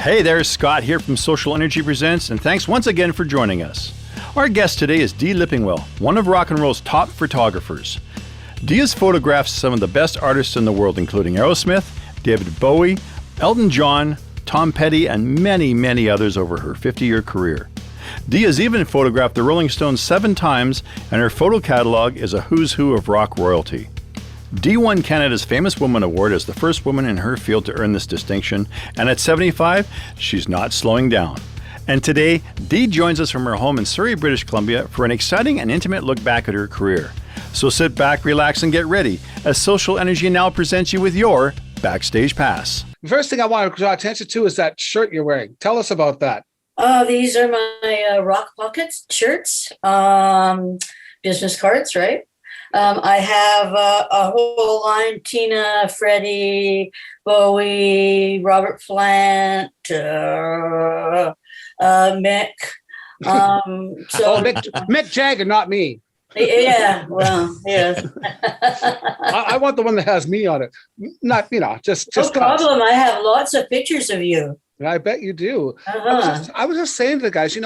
Hey there, Scott here from SocialNRG Presents, and thanks once again for joining us. Our guest today is Dee Lippingwell, one of rock and roll's top photographers. Dee has photographed some of the best artists in the world, including Aerosmith, David Bowie, Elton John, Tom Petty, and many, many others over her 50-year career. Dee has even photographed the Rolling Stones 7 times, and her photo catalog is a who's who of rock royalty. Dee won Canada's Famous Woman Award as the first woman in her field to earn this distinction, and at 75, she's not slowing down. And today, Dee joins us from her home in Surrey, British Columbia for an exciting and intimate look back at her career. So sit back, relax, and get ready as SocialNRG now presents you with your Backstage Pass. The first thing I want to draw attention to is that shirt you're wearing. Tell us about that. These are my Rock Pockets shirts, business cards, right? I have a whole line: Tina, Freddie, Bowie, Robert Plant, Mick. Mick Jagger, not me. Yeah, well, yeah. I want the one that has me on it. Not, just. No problem. I have lots of pictures of you. I bet you do. I was just saying to the guys,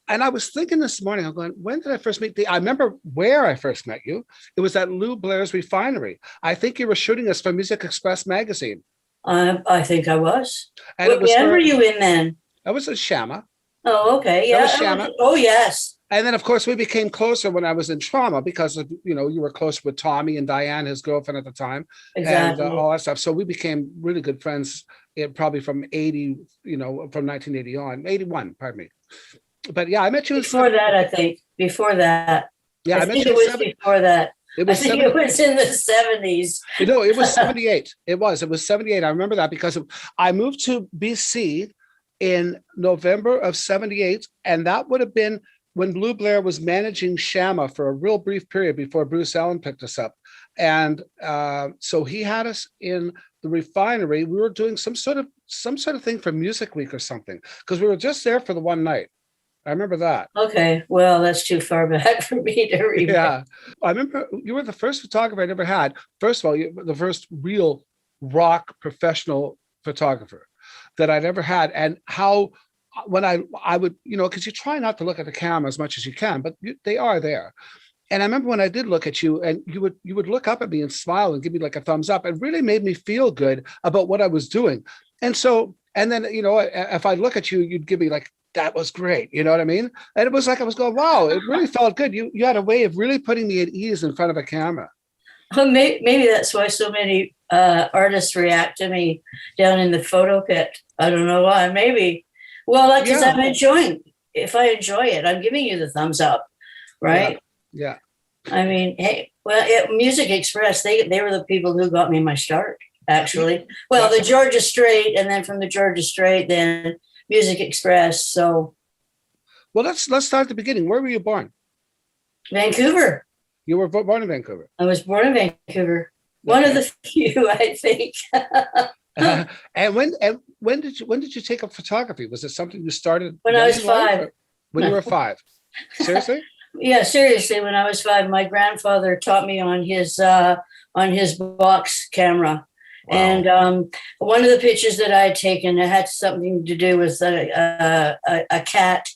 and I was thinking this morning, I'm going, when did I first meet Dee? I remember where I first met you. It was at Lou Blair's refinery. I think you were shooting us for Music Express magazine. I think I was. And what band were you in then? I was a Shama. Oh, okay. Yeah. Oh, yes. And then, of course, we became closer when I was in Trauma because of, you were close with Tommy and Diane, his girlfriend at the time. Exactly. And all that stuff. So we became really good friends probably from 80, from 1980 on, 81, pardon me. But yeah, I met you before that, I think. Before that. Yeah, I think it was before that. It was it was in the 70s. It was 78. It was 78. I remember that because I moved to BC in November of 78, and that would have been when Lou Blair was managing Shama for a real brief period before Bruce Allen picked us up. And so he had us in the refinery. We were doing some sort of thing for Music Week or something, because we were just there for the one night. I remember that. Okay, well, that's too far back for me to remember. Yeah, I remember you were the first photographer I ever had. First of all, you were the first real rock professional photographer that I'd ever had. And how, when I would, because you try not to look at the camera as much as you can, but they are there. And I remember when I did look at you, and you would look up at me and smile and give me like a thumbs up. It really made me feel good about what I was doing. And so, and then, if I look at you, you'd give me like, that was great. You know what I mean? And it was like, I was going, wow, it really felt good. You had a way of really putting me at ease in front of a camera. Well, maybe that's why so many artists react to me down in the photo pit. I don't know why. Maybe. Well, because I'm enjoying. If I enjoy it, I'm giving you the thumbs up, right? Yeah. I mean, hey, well, Music Express, they were the people who got me my start, actually. Well, the Georgia Strait, and then from the Georgia Strait, then Music Express. So, well, let's start at the beginning. Where were you born? Vancouver. You were born in Vancouver. I was born in Vancouver. One of the few, I think. And when did you take up photography? Was it something you started when I was 5? When you were 5? Seriously? Yeah, seriously. When I was 5, my grandfather taught me on his box camera. Wow. And one of the pictures that I had taken, it had something to do with a cat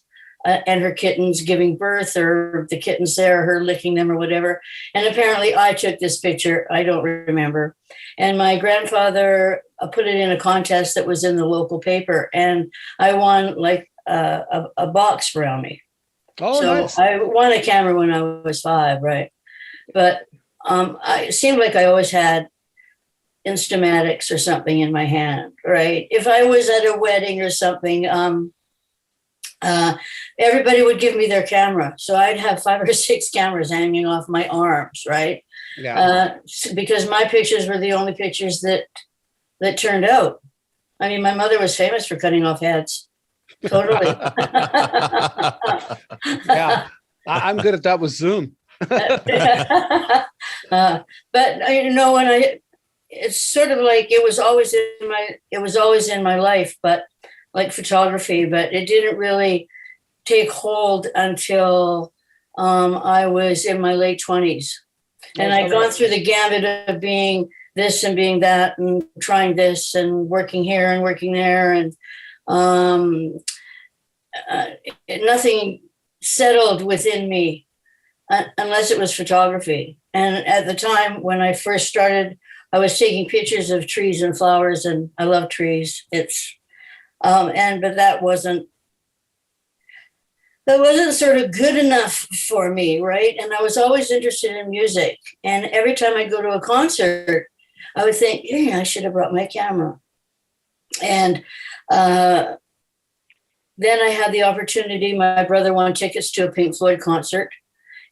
and her kittens giving birth, or the kittens there, her licking them or whatever. And apparently I took this picture. I don't remember. And my grandfather put it in a contest that was in the local paper. And I won like a box around me. Oh, so nice. I won a camera when I was 5, right? But it seemed like I always had Instamatics or something in my hand, right? If I was at a wedding or something, everybody would give me their camera. So I'd have 5 or 6 cameras hanging off my arms, right? Yeah. Because my pictures were the only pictures that turned out. I mean, my mother was famous for cutting off heads. Totally. Yeah, I'm good at that with Zoom. But when it's sort of like it was always in my life, but like photography, but it didn't really take hold until I was in my late 20s. And I'd gone through the gamut of being this and being that and trying this and working here and working there. And nothing settled within me unless it was photography. And at the time when I first started, I was taking pictures of trees and flowers, and I love trees. But that wasn't sort of good enough for me, right? And I was always interested in music. And every time I go to a concert, I would think, yeah, I should have brought my camera. And then I had the opportunity. My brother won tickets to a Pink Floyd concert,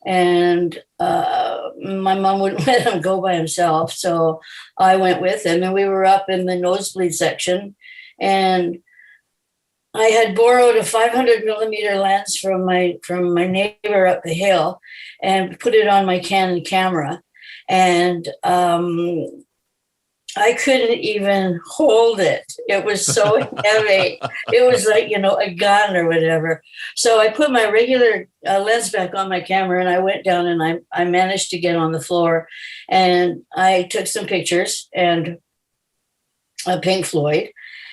and my mom wouldn't let him go by himself. So I went with him, and we were up in the nosebleed section. And I had borrowed a 500 millimeter lens from my neighbor up the hill and put it on my Canon camera. And I couldn't even hold it. It was so heavy. It was like, a gun or whatever. So I put my regular lens back on my camera, and I went down, and I managed to get on the floor, and I took some pictures and Pink Floyd,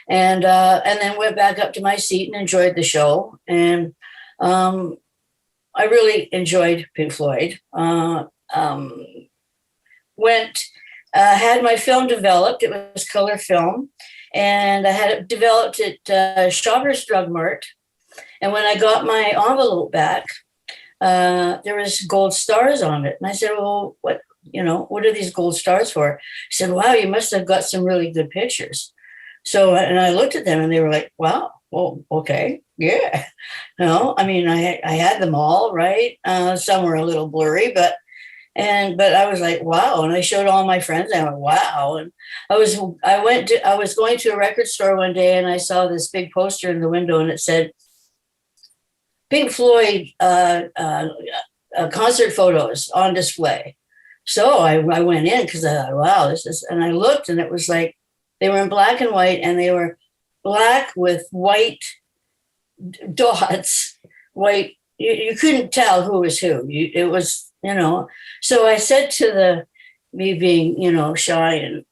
and then went back up to my seat and enjoyed the show. And I really enjoyed Pink Floyd. Had my film developed. It was color film, and I had it developed at Shoppers Drug Mart. And when I got my envelope back, there was gold stars on it. And I said, well, what are these gold stars for? He said, wow, you must have got some really good pictures. So, and I looked at them, and they were like, wow, well, okay, yeah. I had them all, right? Some were a little blurry, but I was like, wow. And I showed all my friends. I went, wow. And I was going to a record store one day, and I saw this big poster in the window, and it said Pink Floyd concert photos on display. So I went in because I thought, wow, and I looked, and it was like, they were in black and white, and they were black with white dots, white. You couldn't tell who was who. It was, So I said to me being, shy and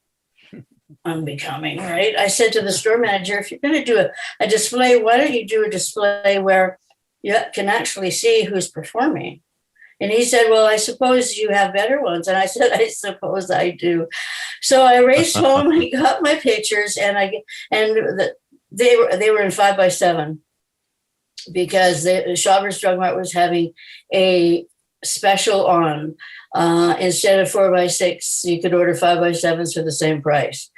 unbecoming, right? I said to the store manager, if you're going to do a display, why don't you do a display where you can actually see who's performing? And he said, well, I suppose you have better ones. And I said, I suppose I do. So I raced home, I got my pictures, and they were in 5x7 because the Shoppers Drug Mart was having a special on. Instead of 4x6, you could order 5x7s for the same price.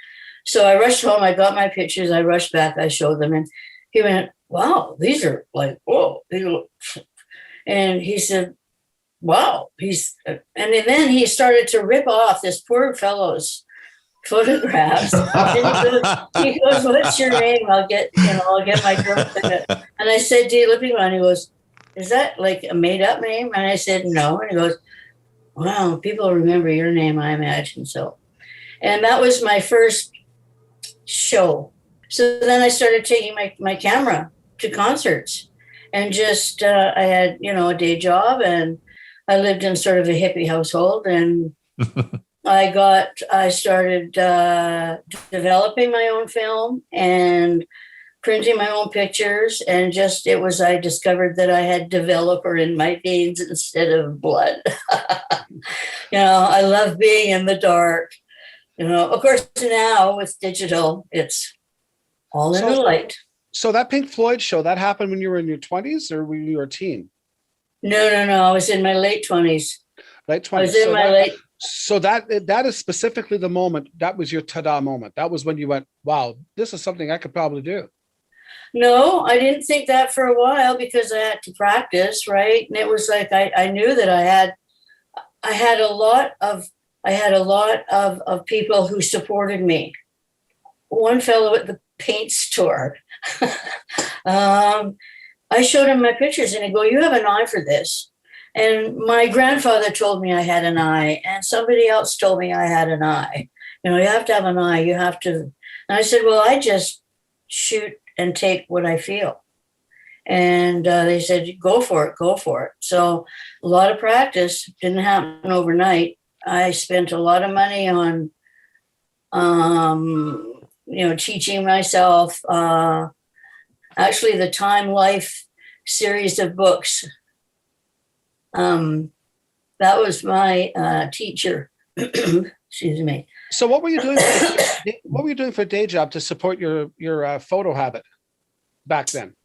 So I rushed home, I got my pictures, I rushed back, I showed them, and he went, wow, these are like, whoa. And he said, wow. And then he started to rip off this poor fellow's photographs. And he goes, what's your name? I'll get my girlfriend. And I said, Dee Lippingwell. And he goes, is that like a made up name? And I said, no. And he goes, wow, people remember your name, I imagine so. And that was my first show. So then I started taking my camera to concerts, and just, I had, a day job, and I lived in sort of a hippie household, and I started developing my own film and printing my own pictures, and I discovered that I had developer in my veins instead of blood. I love being in the dark. Of course, now with digital, it's all in the light. So that Pink Floyd show, that happened when you were in your 20s, or when you were a teen? No. I was in my late 20s. Late 20s. I was in my late. So that is specifically the moment. That was your ta-da moment. That was when you went, wow, this is something I could probably do. No, I didn't think that for a while because I had to practice, right? And it was like I knew that I had a lot of people who supported me. One fellow at the paint store, I showed him my pictures, and he go, you have an eye for this. And my grandfather told me I had an eye, and somebody else told me I had an eye. You have to have an eye. You have to. And I said, well, I just shoot and take what I feel. And they said, go for it. So a lot of practice. Didn't happen overnight. I spent a lot of money on, teaching myself, actually the Time Life series of books. That was my teacher. Excuse me. So what were you doing? What were you doing for a day job to support your photo habit back then?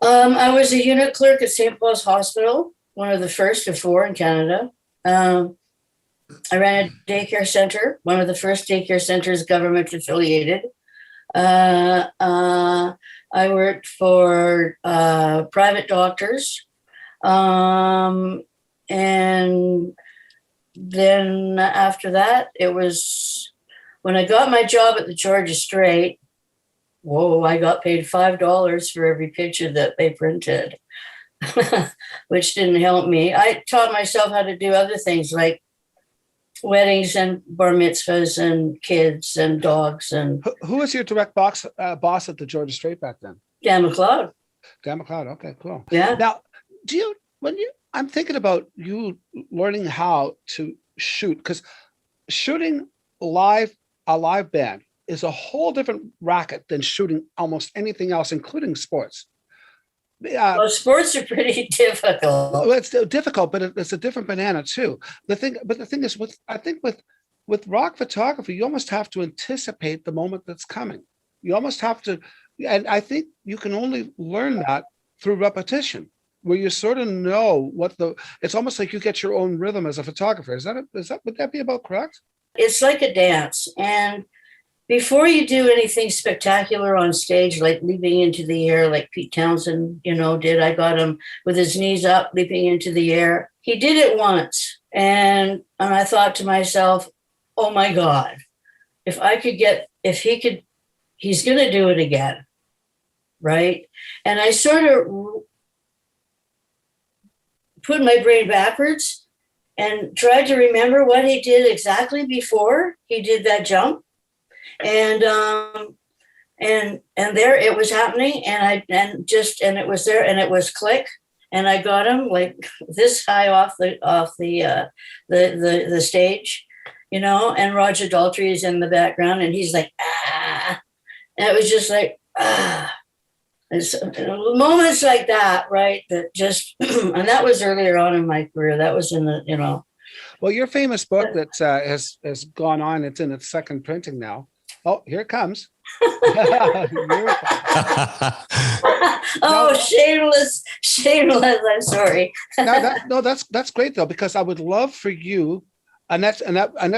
I was a unit clerk at St. Paul's Hospital, one of the first of 4 in Canada. I ran a daycare center, one of the first daycare centers government affiliated. I worked for private doctors. And then after that, it was when I got my job at the Georgia Strait. Whoa, I got paid $5 for every picture that they printed, which didn't help me. I taught myself how to do other things like weddings and bar mitzvahs and kids and dogs. And who was your direct boss at the Georgia Strait back then? Dan McLeod. Dan McLeod. Okay, cool. Yeah. Now, I'm thinking about you learning how to shoot, because shooting a live band is a whole different racket than shooting almost anything else, including sports. Well, sports are pretty difficult. Well, it's difficult, but it's a different banana too. The thing is, with rock photography, you almost have to anticipate the moment that's coming. You almost have to, and I think you can only learn that through repetition, where you sort of know it's almost like you get your own rhythm as a photographer. Would that be about correct? It's like a dance. And before you do anything spectacular on stage, like leaping into the air, like Pete Townsend, did, I got him with his knees up, leaping into the air. He did it once. And I thought to myself, oh my God, he's going to do it again. Right. And I sort of put my brain backwards and tried to remember what he did exactly before he did that jump. And there it was happening, and it was there, and it was click, and I got him like this high off the stage, and Roger Daltrey is in the background, and he's like, ah, and it was just like, ah. It's moments like that, right? That just, and that was earlier on in my career. That was in the, Well, your famous book that has gone on, it's in its second printing now. Oh, here it comes. Oh, shameless. I'm sorry. That's great though, because I would love for you. Annette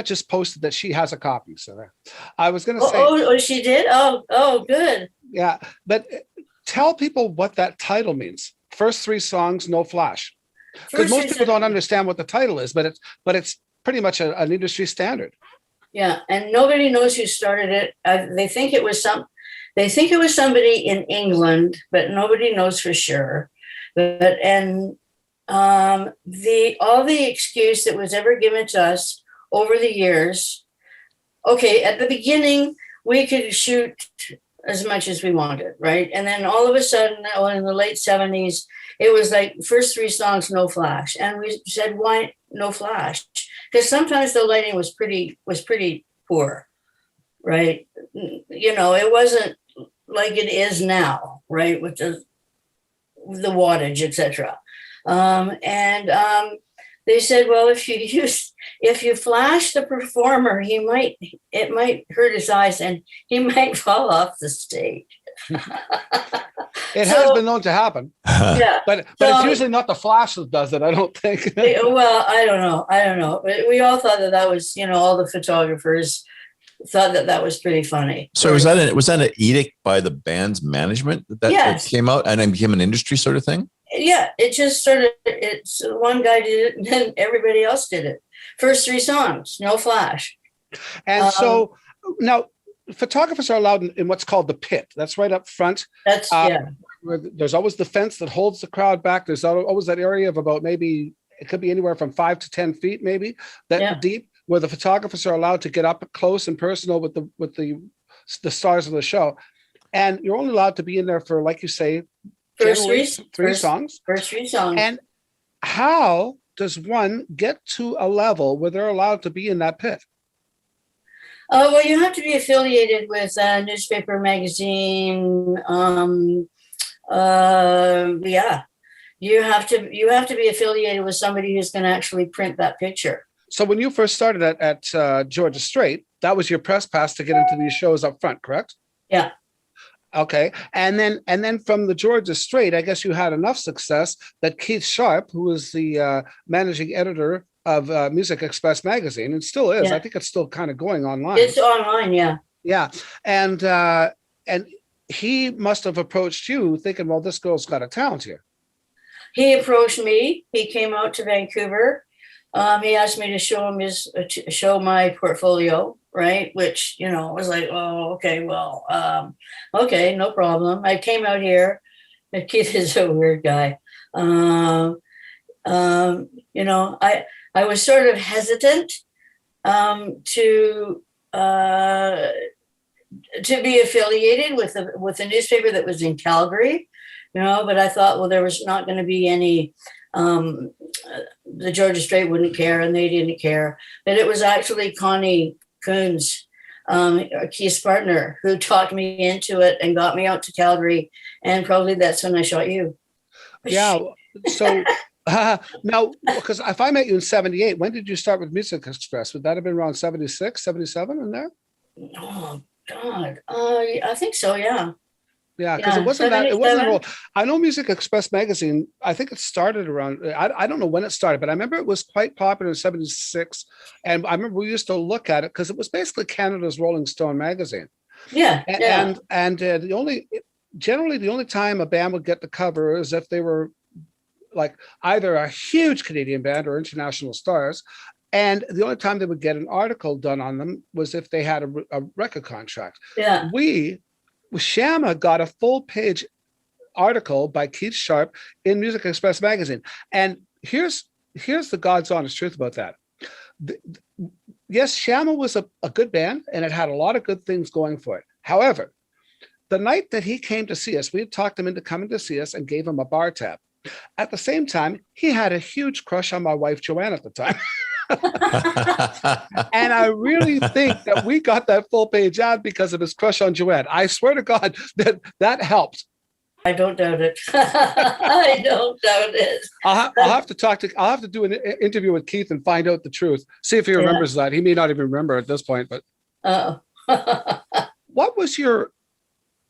just posted that she has a copy. So I was going to say. Oh, she did. Oh, good. Yeah, but tell people what that title means. First 3 songs, no flash. Because most people don't understand what the title is, but it's pretty much an industry standard. Yeah, and nobody knows who started it. They think it was somebody in England, but nobody knows for sure. All the excuse that was ever given to us over the years. Okay, at the beginning we could shoot as much as we wanted, right? And then all of a sudden, in the late 70s, it was like first 3 songs, no flash, and we said, why no flash? Because sometimes the lighting was pretty poor, right? It wasn't like it is now, right? With the wattage, etc. They said, well, if you flash the performer, it might hurt his eyes and he might fall off the stage. It has been known to happen. Yeah, but it's usually not the flash that does it, I don't think. Well, I don't know. We all thought that was, all the photographers thought that was pretty funny. So was that an edict by the band's management that came out and then became an industry sort of thing? Yeah, it just it's one guy did it and then everybody else did it. First 3 songs, no flash. And so now photographers are allowed in what's called the pit. That's right up front. That's where there's always the fence that holds the crowd back. There's always that area of about maybe, it could be anywhere from 5 to 10 feet, maybe deep, where the photographers are allowed to get up close and personal with the stars of the show. And you're only allowed to be in there for, like you say, First 3 songs. First 3 songs. And how does one get to a level where they're allowed to be in that pit? Well, you have to be affiliated with a newspaper, magazine, Yeah, you have to be affiliated with somebody who's going to actually print that picture. So when you first started at Georgia Strait, that was your press pass to get into these shows up front, correct? Yeah. Okay. And then from the Georgia Strait, I guess you had enough success that Keith Sharp, who was the managing editor of Music Express magazine, and still is. Yeah. I think it's still kind of going online. It's online, yeah. Yeah. And he must have approached you thinking, well, this girl's got a talent here. He approached me. He came out to Vancouver. He asked me to show my portfolio, right? Which, was like, oh, okay, well, okay, no problem. I came out here. Keith is a weird guy. I was sort of hesitant to be affiliated with a newspaper that was in Calgary, but I thought, well, there was not going to be any. The Georgia Strait wouldn't care, and they didn't care. But it was actually Connie Coons, Keith's partner, who talked me into it and got me out to Calgary. And probably that's when I shot you. Yeah. So now, because if I met you in 78, when did you start with Music Express? Would that have been around 76, 77 in there? Oh, God. I think so, yeah. Yeah, because it wasn't. I know Music Express magazine. I think it started around. I don't know when it started, but I remember it was quite popular in '76, and I remember we used to look at it because it was basically Canada's Rolling Stone magazine. Yeah, and the only time a band would get the cover is if they were like either a huge Canadian band or international stars. And the only time they would get an article done on them was if they had a record contract. Yeah. Shamma got a full-page article by Keith Sharp in Music Express magazine. And here's the God's honest truth about that. Yes, Shamma was a good band, and it had a lot of good things going for it. However, the night that he came to see us, we had talked him into coming to see us and gave him a bar tab. At the same time, he had a huge crush on my wife, Joanne, at the time. And I really think that we got that full page ad because of his crush on Joanne. I swear to God that helped. I don't doubt it. I don't doubt it. I'll have to do an interview with Keith and find out the truth. See if he remembers that. He may not even remember at this point, but what was your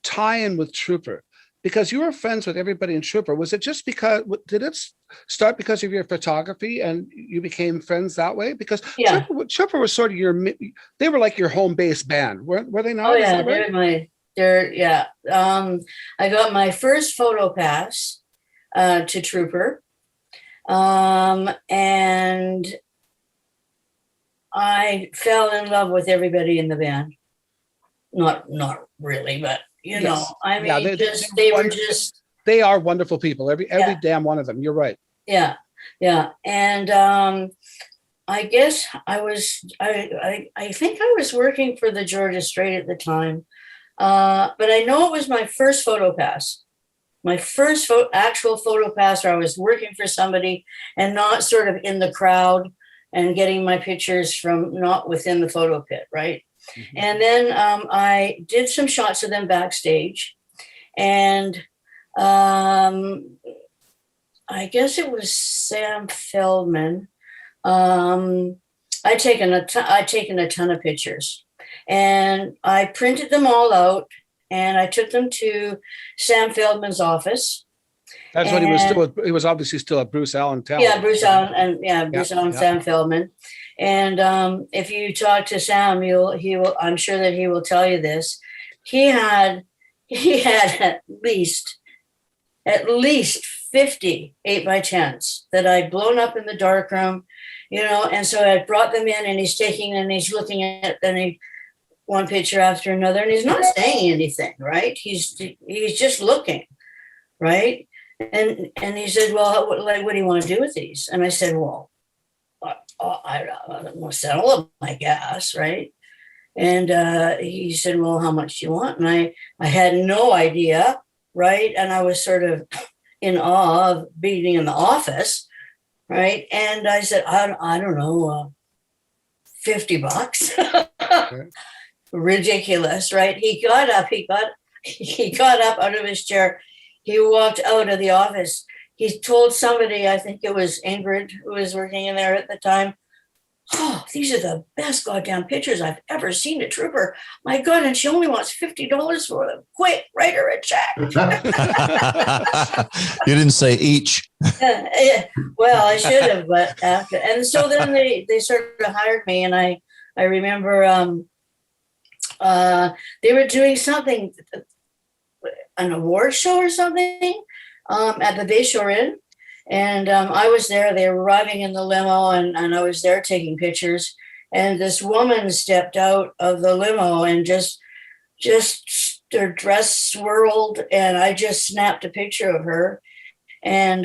tie-in with Trooper? Because you were friends with everybody in Trooper. Was it just because, did it start because of your photography and you became friends that way? Because Trooper was sort of they were like your home base band. Were they not? Oh yeah, I got my first photo pass to Trooper. And I fell in love with everybody in the band. Not really, but I mean, they are wonderful people. Every damn one of them. You're right. Yeah. And I guess I think I was working for the Georgia Strait at the time. But I know it was my first photo pass. My first actual photo pass where I was working for somebody and not sort of in the crowd and getting my pictures from not within the photo pit, right? Mm-hmm. And then I did some shots of them backstage, and I guess it was Sam Feldman. I'd taken a ton of pictures, and I printed them all out, and I took them to Sam Feldman's office. That's when he was still. He was obviously still at Bruce Allen Talent. Yeah, Bruce Allen and Sam Feldman. And if you talk to Sam, he will. I'm sure that he will tell you this. He had at least 50 8x10s that I'd blown up in the darkroom, And so I brought them in, and he's taking and he's looking at one picture after another, and he's not saying anything, right? He's just looking, right? And he said, well, what do you want to do with these? And I said, well, I want to settle them, I guess, right? And he said, well, how much do you want? And I had no idea, right? And I was sort of in awe of being in the office, right? And I said, I don't know, $50. Ridiculous, right? He got up out of his chair. he walked out of the office. He told somebody, I think it was Ingrid, who was working in there at the time, "Oh, these are the best goddamn pictures I've ever seen, a trooper. My God, and she only wants $50 for them. Quick, write her a check." You didn't say each. Well, I should have, but after. And so then they sort of hired me, and I remember they were doing something, an award show or something at the Bayshore Inn. And I was there. They were arriving in the limo, and I was there taking pictures. And this woman stepped out of the limo and just her dress swirled, and I just snapped a picture of her. And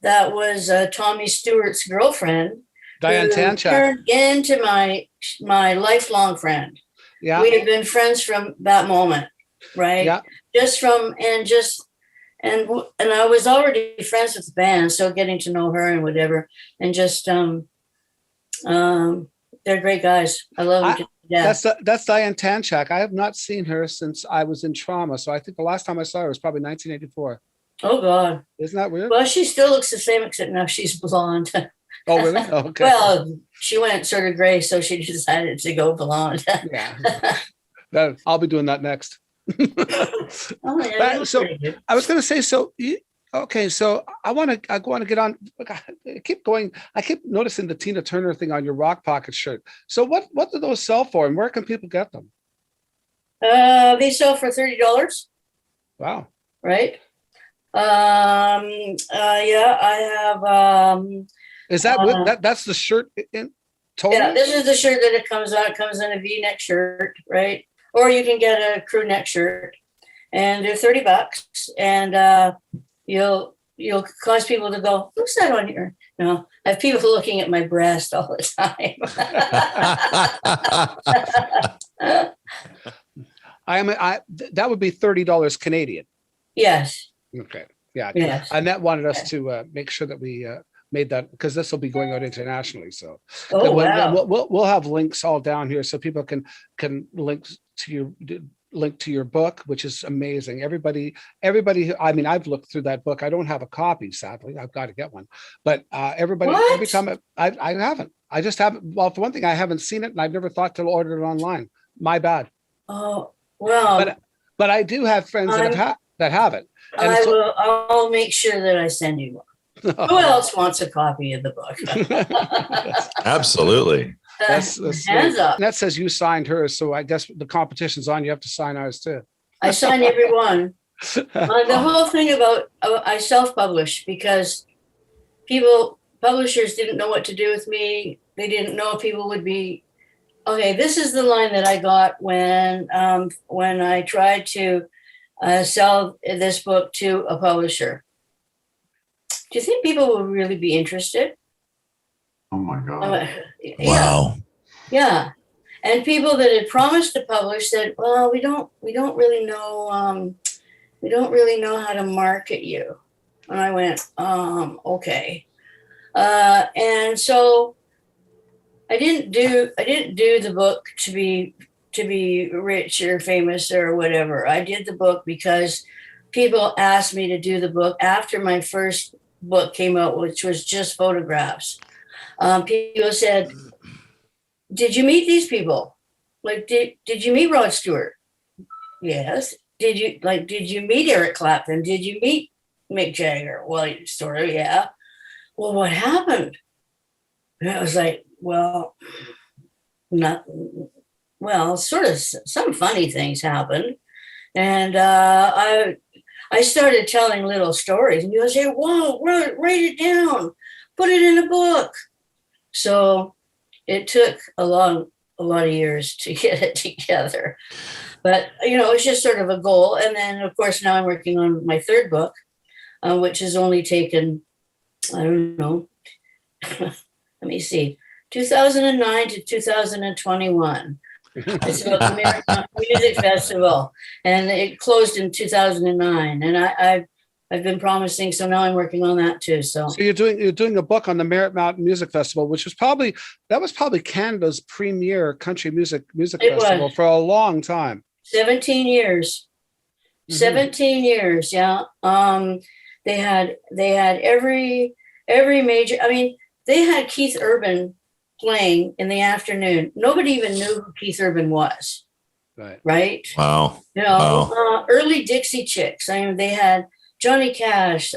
that was Tommy Stewart's girlfriend, Diane Tanchak, turned into my lifelong friend. Yeah, we had been friends from that moment, right? Yeah, and I was already friends with the band, so getting to know her and whatever, and just they're great guys. I love them. That's Diane Tanchak. I have not seen her since I was in trauma, so I think the last time I saw her was probably 1984. Oh God, isn't that weird? Well, she still looks the same, except now she's blonde. Oh really? Oh, okay. Well, she went sort of gray, so she decided to go blonde. Yeah, I'll be doing that next. Oh, yeah, so I was going to say, so okay, so I want to get on. I keep noticing the Tina Turner thing on your Rock Pocket shirt. So what do those sell for, and where can people get them? They sell for $30. Wow. Right. Yeah, I have. Is that that's the shirt in total? Yeah, this is the shirt that it comes on. It comes in a V-neck shirt, right? Or you can get a crew neck shirt, and they're $30, and you'll cause people to go, "Who's that on here?" I have people looking at my breast all the time. That would be $30 Canadian. Yes. Okay. Yeah. Yes. Annette wanted us to make sure that we made that, because this will be going out internationally. So wow. we'll have links all down here so people can link to your book, which is amazing. Everybody, I mean, I've looked through that book. I don't have a copy, sadly. I've got to get one. But everybody, what? every time I haven't. I just haven't. Well, for one thing, I haven't seen it, and I've never thought to order it online. My bad. Oh, well. But I do have friends that have it. And I'll make sure that I send you one. Who else wants a copy of the book? Absolutely. That's hands up. That says you signed hers, so I guess the competition's on. You have to sign ours too. I sign every one. The whole thing about I self-publish because publishers didn't know what to do with me. They didn't know if people would be okay. This is the line that I got when I tried to sell this book to a publisher. Do you think people will really be interested? Oh my God. Wow. Yeah. And people that had promised to publish said, "Well, we don't really know how to market you." And I went, okay. And so I didn't do the book to be rich or famous or whatever. I did the book because people asked me to do the book after my first book came out, which was just photographs. People said, "Did you meet these people? Like, did you meet Rod Stewart?" Yes. Did you meet Eric Clapton? Did you meet Mick Jagger? Well, sort of, yeah. Well, what happened? And I was like, sort of some funny things happened. And I started telling little stories, and you'll say, "Whoa, write it down, put it in a book." So it took a lot of years to get it together, but it's just sort of a goal. And then, of course, now I'm working on my third book, which has only taken, I don't know, let me see, 2009 to 2021. It's about the Merritt Music Festival, and it closed in 2009. And I've been promising, so now I'm working on that too. So you're doing a book on the Merritt Mountain Music Festival, which was probably Canada's premier country music festival for a long time. 17 years. 17 years. Yeah. They had every major, I mean, they had Keith Urban playing in the afternoon. Nobody even knew who Keith Urban was. Right. Wow. Early Dixie Chicks. I mean, they had Johnny Cash,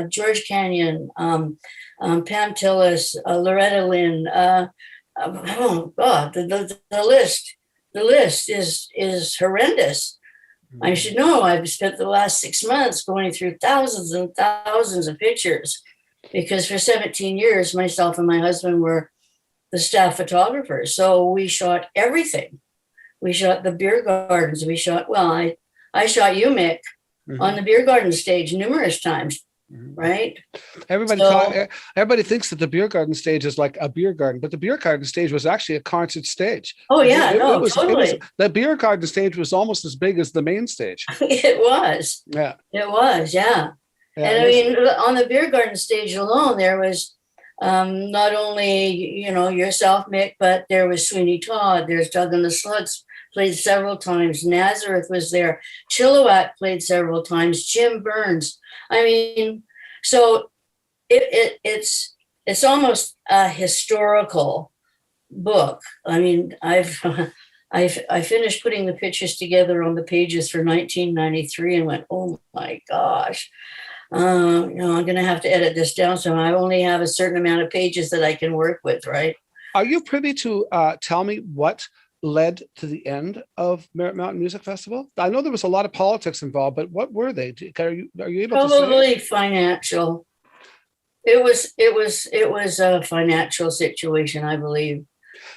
George Canyon, Pam Tillis, Loretta Lynn. Oh God, the list is horrendous. I should know. I've spent the last 6 months going through thousands and thousands of pictures, because for 17 years, myself and my husband were the staff photographers. So we shot everything. We shot the beer gardens. We shot, I shot you, Mick, on the beer garden stage numerous times, right? Everybody thinks that the beer garden stage is like a beer garden, but the beer garden stage was actually a concert stage. Oh yeah, totally. The beer garden stage was almost as big as the main stage. It was. Yeah. It was, yeah. And I mean, on the beer garden stage alone, there was not only, yourself, Mick, but there was Sweeney Todd, there's Doug and the Slugs played several times. Nazareth was there. Chilliwack played several times. Jim Burns. I mean, so it's almost a historical book. I mean, I finished putting the pictures together on the pages for 1993 and went, oh my gosh. I'm going to have to edit this down. So I only have a certain amount of pages that I can work with, right? Are you privy to tell me what led to the end of Merritt Mountain Music Festival? I know there was a lot of politics involved, but what were they? Are you able to say? Probably financial. It was a financial situation, I believe.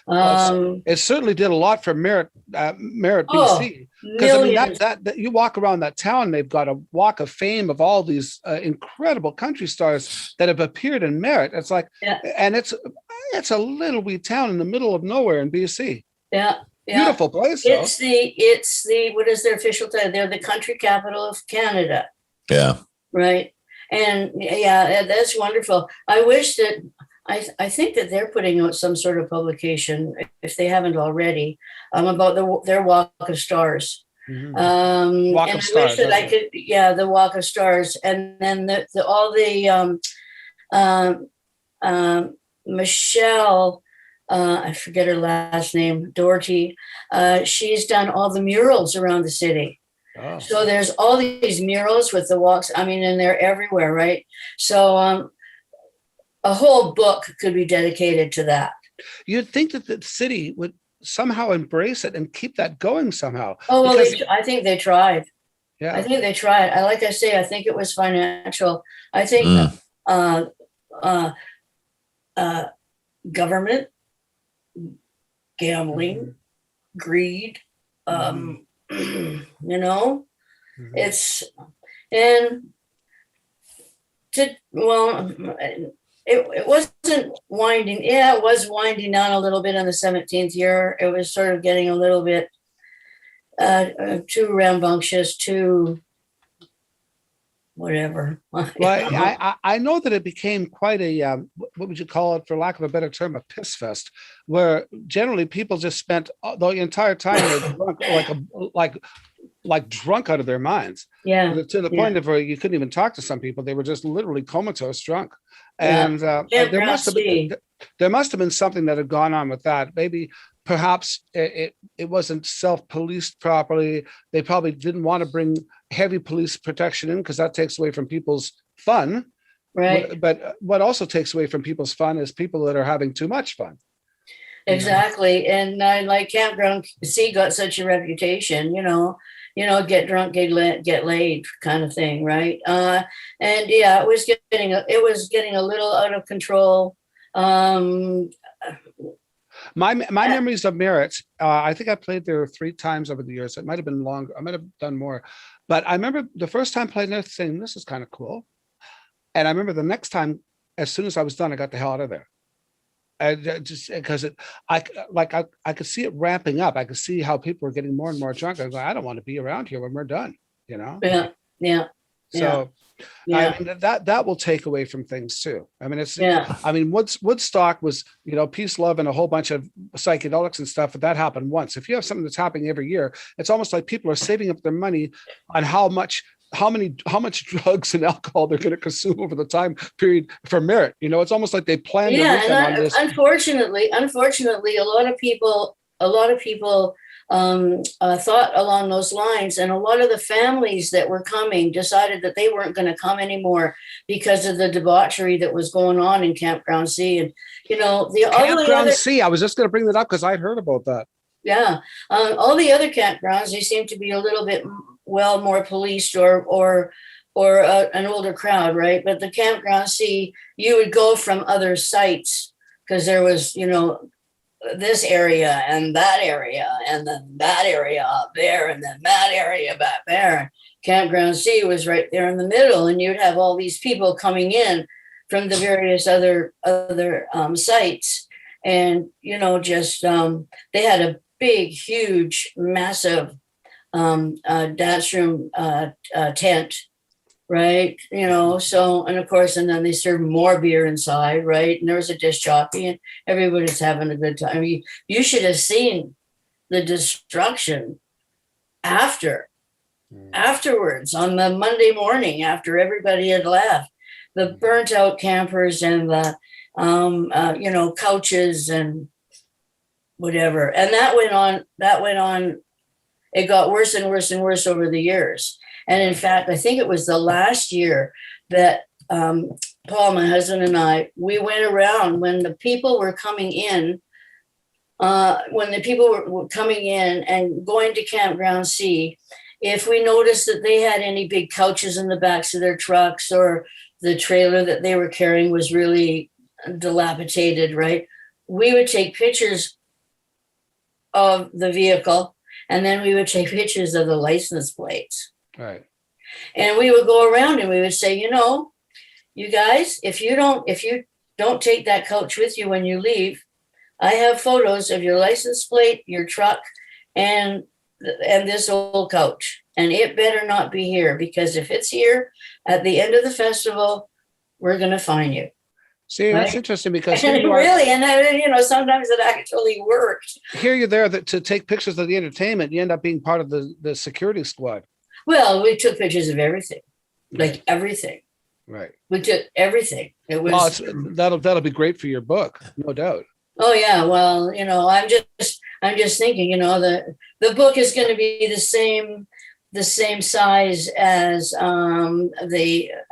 It certainly did a lot for Merritt, BC. Because I mean, that you walk around that town, they've got a walk of fame of all these incredible country stars that have appeared in Merritt. It's like, and it's a little wee town in the middle of nowhere in BC. Yeah. Beautiful place. It's the what is their official title? They're the country capital of Canada. Yeah. Right. And that's wonderful. I wish that I think that they're putting out some sort of publication, if they haven't already, about their Walk of Stars. Mm-hmm. Walk of Stars. Wish that I could, the Walk of Stars, and then Michelle. I forget her last name, Doherty. She's done all the murals around the city. Oh. So there's all these murals with the walks. I mean, and they're everywhere, right? So a whole book could be dedicated to that. You'd think that the city would somehow embrace it and keep that going somehow. Oh, well, I think they tried. Yeah. I think they tried. Like I say, I think it was financial. I think government, gambling, greed, it's, and it wasn't winding. Yeah, it was winding down a little bit in the 17th year. It was sort of getting a little bit too rambunctious, too whatever. Well, I know that it became quite a, what would you call it, for lack of a better term, a piss fest, where generally people just spent the entire time drunk, like drunk out of their minds. Yeah. To the point of where you couldn't even talk to some people. They were just literally comatose drunk. And there must have been something that had gone on with that. Maybe perhaps it wasn't self-policed properly. They probably didn't want to bring heavy police protection in because that takes away from people's fun. Right. But what also takes away from people's fun is people that are having too much fun. Exactly. And like Campground C got such a reputation, get drunk, get laid kind of thing. Right. And it was getting a little out of control. My memories of Merritt, I think I played there 3 times over the years. It might have been longer. I might have done more. But I remember the first time playing there saying, this is kind of cool. And I remember the next time, as soon as I was done, I got the hell out of there. Just because I could see it ramping up. I could see how people were getting more and more drunk. I was like, I don't want to be around here when we're done, Yeah. So Yeah. I mean, that will take away from things too. I mean, Yeah. I mean, Woodstock was, peace, love, and a whole bunch of psychedelics and stuff, but that happened once. If you have something that's happening every year, it's almost like people are saving up their money on how much drugs and alcohol they're going to consume over the time period for Merritt. It's almost like they planned their weekend on this. Unfortunately, a lot of people thought along those lines, and a lot of the families that were coming decided that they weren't going to come anymore because of the debauchery that was going on in Campground C. And Campground C, I was just going to bring that up because I'd heard about that. Yeah, all the other campgrounds, they seem to be a little bit more policed or an older crowd, right? But the Campground C, you would go from other sites because there was, this area and that area, and then that area up there, and then that area back there. Campground C was right there in the middle, and you'd have all these people coming in from the various other sites, and they had a big, huge, massive dance room tent, right? So, and of course, and then they serve more beer inside, right? And there was a disc jockey, and everybody's having a good time. I mean, you should have seen the destruction afterwards on the Monday morning after everybody had left. The burnt out campers and the couches and whatever. And that went on. It got worse and worse and worse over the years. And in fact, I think it was the last year that Paul, my husband, and I, we went around when the people were coming in, and going to Campground C. If we noticed that they had any big couches in the backs of their trucks, or the trailer that they were carrying was really dilapidated, right? We would take pictures of the vehicle, and then we would take pictures of the license plates. Right. And we would go around and we would say, you guys, if you don't take that couch with you when you leave, I have photos of your license plate, your truck, and this old couch. And it better not be here, because if it's here at the end of the festival, we're going to find you. See, right? That's interesting, because sometimes it actually worked. Here you're there to take pictures of the entertainment. You end up being part of the security squad. Well, we took pictures of everything, like everything. Right. We took everything. It was that'll be great for your book, no doubt. Oh yeah. Well, I'm just thinking, the book is going to be the same size as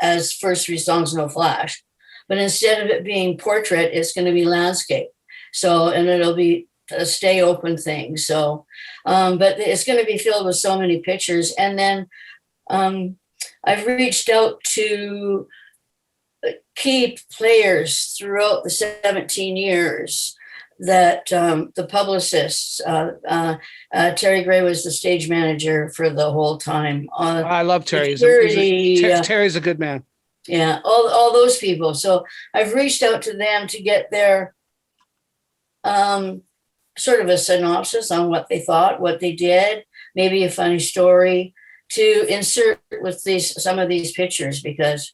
as First Three Songs No Flash, but instead of it being portrait, it's going to be landscape. So, and it'll be a stay open thing. So, but it's going to be filled with so many pictures. And then I've reached out to key players throughout the 17 years that the publicists, Terry Gray was the stage manager for the whole time. I love Terry. Terry's a good man. Yeah, all those people. So I've reached out to them to get their sort of a synopsis on what they thought, what they did, maybe a funny story to insert with some of these pictures, because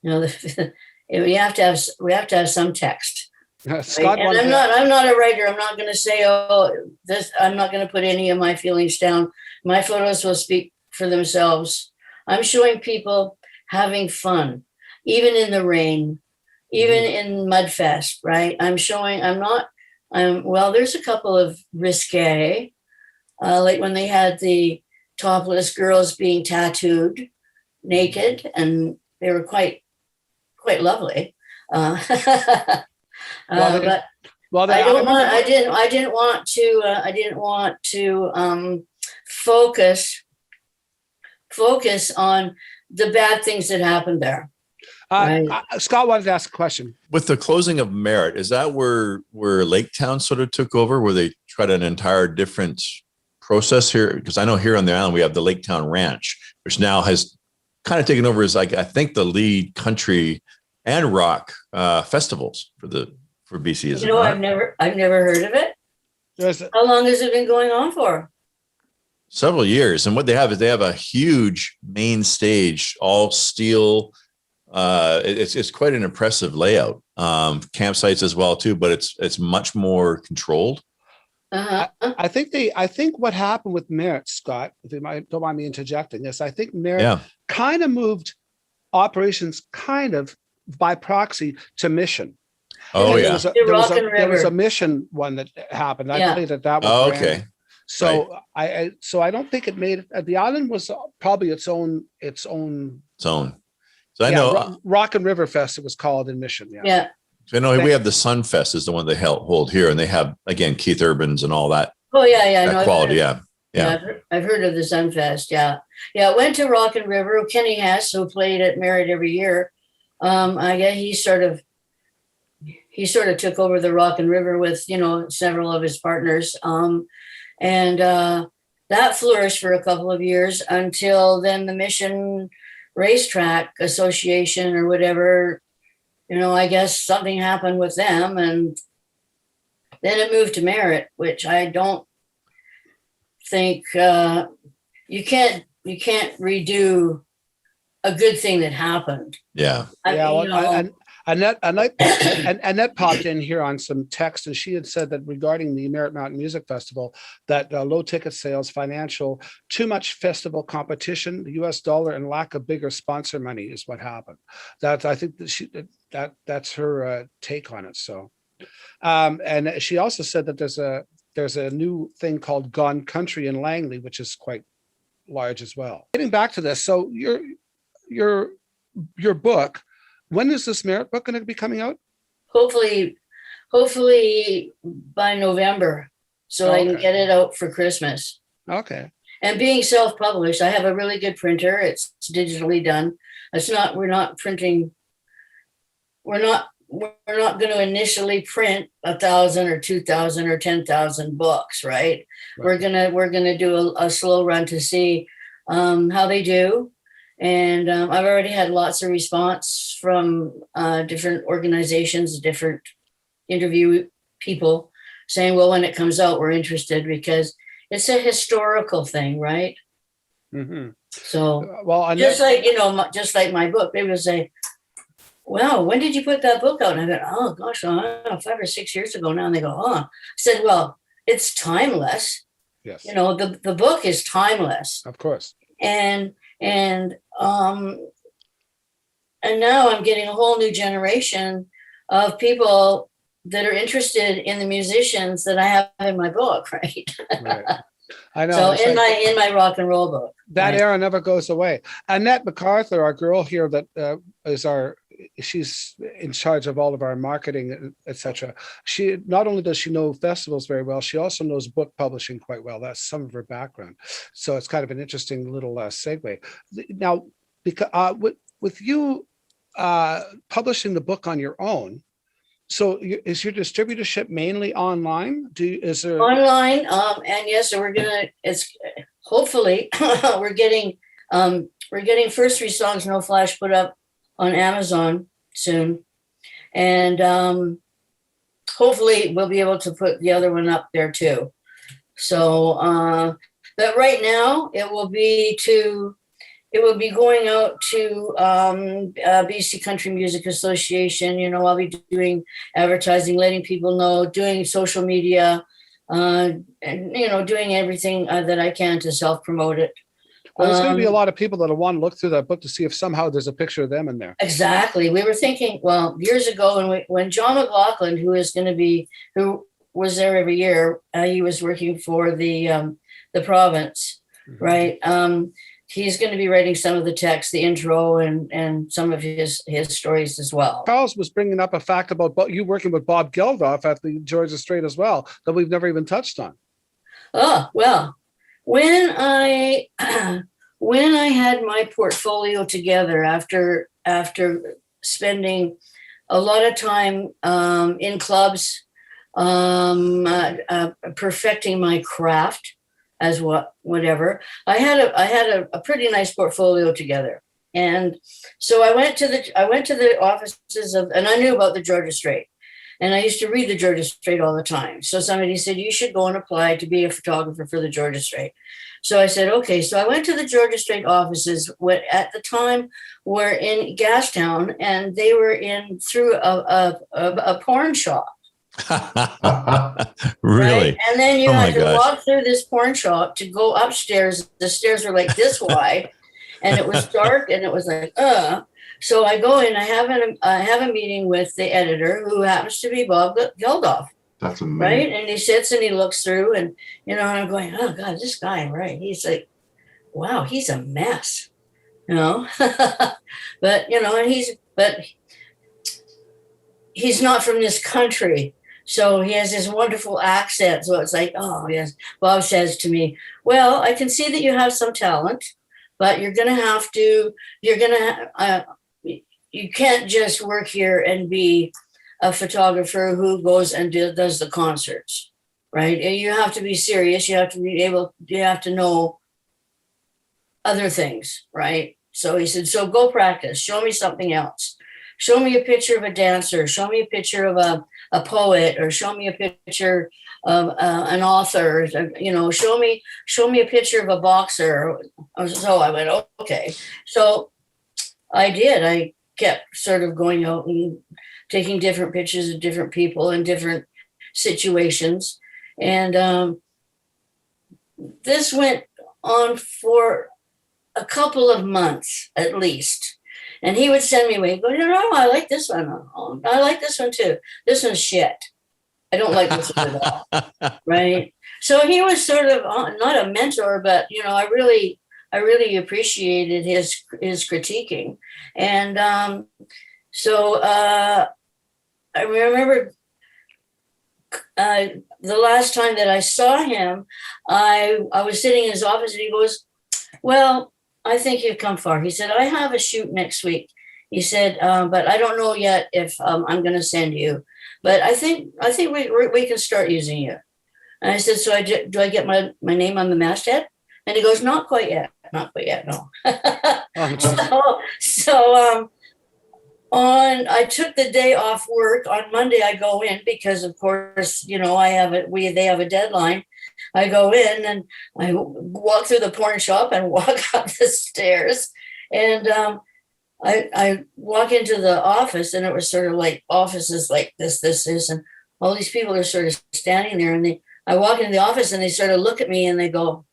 we have to have some text. Scott, right? And I'm not a writer. I'm not going to say, I'm not going to put any of my feelings down. My photos will speak for themselves. I'm showing people having fun, even in the rain, even in Mudfest, right? There's a couple of risque, like when they had the topless girls being tattooed naked, and they were quite lovely. But I didn't want to focus on the bad things that happened there. Right. Scott wanted to ask a question. With the closing of Merritt, is that where Lake Town sort of took over, where they tried an entire different process here? Because I know here on the island we have the Lake Town Ranch, which now has kind of taken over as, like, I think, the lead country and rock festivals for BC. I've never heard of it. How long has it been going on for? Several years. And what they have is they have a huge main stage, all steel. It's quite an impressive layout. Campsites as well too, but it's much more controlled. Uh-huh. I think what happened with Merritt, Scott, if you don't mind me interjecting this, I think Merritt kind of moved operations kind of by proxy to Mission. Oh, And yeah. There was a Mission one that happened. I played at that one. Oh, okay. So right. I don't think it made it. The island was probably its own. So I know Rock and River Fest, it was called in Mission. Yeah. So I know we have the Sun Fest is the one they hold here, and they have again Keith Urban's and all that. Oh yeah. That quality, yeah. I've heard of the Sunfest. Yeah. Went to Rock and River. Kenny Hess, who played at Merritt every year. I guess he sort of took over the Rock and River with several of his partners. And that flourished for a couple of years until then the Mission Racetrack Association or whatever, I guess something happened with them, and then it moved to Merritt, which I don't think you can't redo a good thing that happened. Yeah. Annette popped in here on some text, and she had said that regarding the Merritt Mountain Music Festival, that low ticket sales, financial, too much festival competition, the US dollar, and lack of bigger sponsor money is what happened. I think that's her take on it. So, and she also said that there's a new thing called Gone Country in Langley, which is quite large as well. Getting back to this, so your book. When is this Merritt book going to be coming out? Hopefully by November, so I can get it out for Christmas. Okay. And being self-published, I have a really good printer. It's digitally done. We're not printing. We're not going to initially print 1,000 or 2,000 or 10,000 books, right? We're gonna do a slow run to see how they do. And I've already had lots of response from different organizations, different interview people saying, well, when it comes out, we're interested because it's a historical thing, right? Mm-hmm. So, just like my book, they would say, well, when did you put that book out? And I go, oh, gosh, I don't know, 5 or 6 years ago now. And they go, oh. I said, well, it's timeless. Yes. The book is timeless. Of course. And now I'm getting a whole new generation of people that are interested in the musicians that I have in my book, right? Right. I know. So in my rock and roll book. That era never goes away. Annette MacArthur, our girl here that she's in charge of all of our marketing, etc. She not only does she know festivals very well, she also knows book publishing quite well. That's some of her background. So it's kind of an interesting little segue. Now, because with you publishing the book on your own, so is your distributorship mainly online? Is there online? And yes, so it's hopefully we're getting First Three Songs No Flash put up on Amazon soon, and hopefully we'll be able to put the other one up there too. So, but right now it will be going out to BC Country Music Association. I'll be doing advertising, letting people know, doing social media, and doing everything that I can to self-promote it. Well, there's going to be a lot of people that'll want to look through that book to see if somehow there's a picture of them in there. Exactly. We were thinking, well, years ago when John McLaughlin, who was there every year, he was working for the province, mm-hmm. right? He's going to be writing some of the text, the intro, and some of his stories as well. Charles was bringing up a fact about you working with Bob Geldof at the Georgia Strait as well that we've never even touched on. Oh, well, when I had my portfolio together after spending a lot of time in clubs, perfecting my craft as whatever, I had a pretty nice portfolio together, and so I went to the offices and I knew about the Georgia Strait, And I used to read the Georgia Strait all the time. So somebody said, you should go and apply to be a photographer for the Georgia Strait. So I said, okay. So I went to the Georgia Strait offices, what at the time were in Gastown, and they were in through a porn shop. Really? Right? And then you Oh my had to gosh. walk through this porn shop to go upstairs. The stairs were like this wide, and it was dark, and it was like, So I go in. I have a meeting with the editor, who happens to be Bob Geldof. That's amazing. Right. And he sits and he looks through, and, and I'm going, oh God, this guy, right. He's like, wow, he's a mess, but, and he's not from this country. So he has this wonderful accent. So it's like, oh yes. Bob says to me, well, I can see that you have some talent, but you can't just work here and be a photographer who goes and does the concerts, right? And you have to be serious. You have to know other things, right? So he said, so go practice. Show me something else. Show me a picture of a dancer. Show me a picture of a poet, or show me a picture of an author. Show me a picture of a boxer. So I went, okay. So I did. I kept sort of going out and taking different pictures of different people in different situations. And this went on for a couple of months at least. And he would send me away, go, I like this one. Oh, I like this one too. This one's shit. I don't like this one at all. Right. So he was sort of not a mentor, but, I really appreciated his critiquing. And so I remember the last time that I saw him, I was sitting in his office, and he goes, well, I think you've come far. He said, I have a shoot next week. He said, but I don't know yet if I'm going to send you. But I think we can start using you. And I said, so do I get my name on the masthead? And he goes, not quite yet. Not quite yet, no. I took the day off work. On Monday, I go in because, of course, they have a deadline. I go in and I walk through the porn shop and walk up the stairs. And I walk into the office, and it was sort of like offices like this, and all these people are sort of standing there. And I walk into the office, and they sort of look at me, and they go,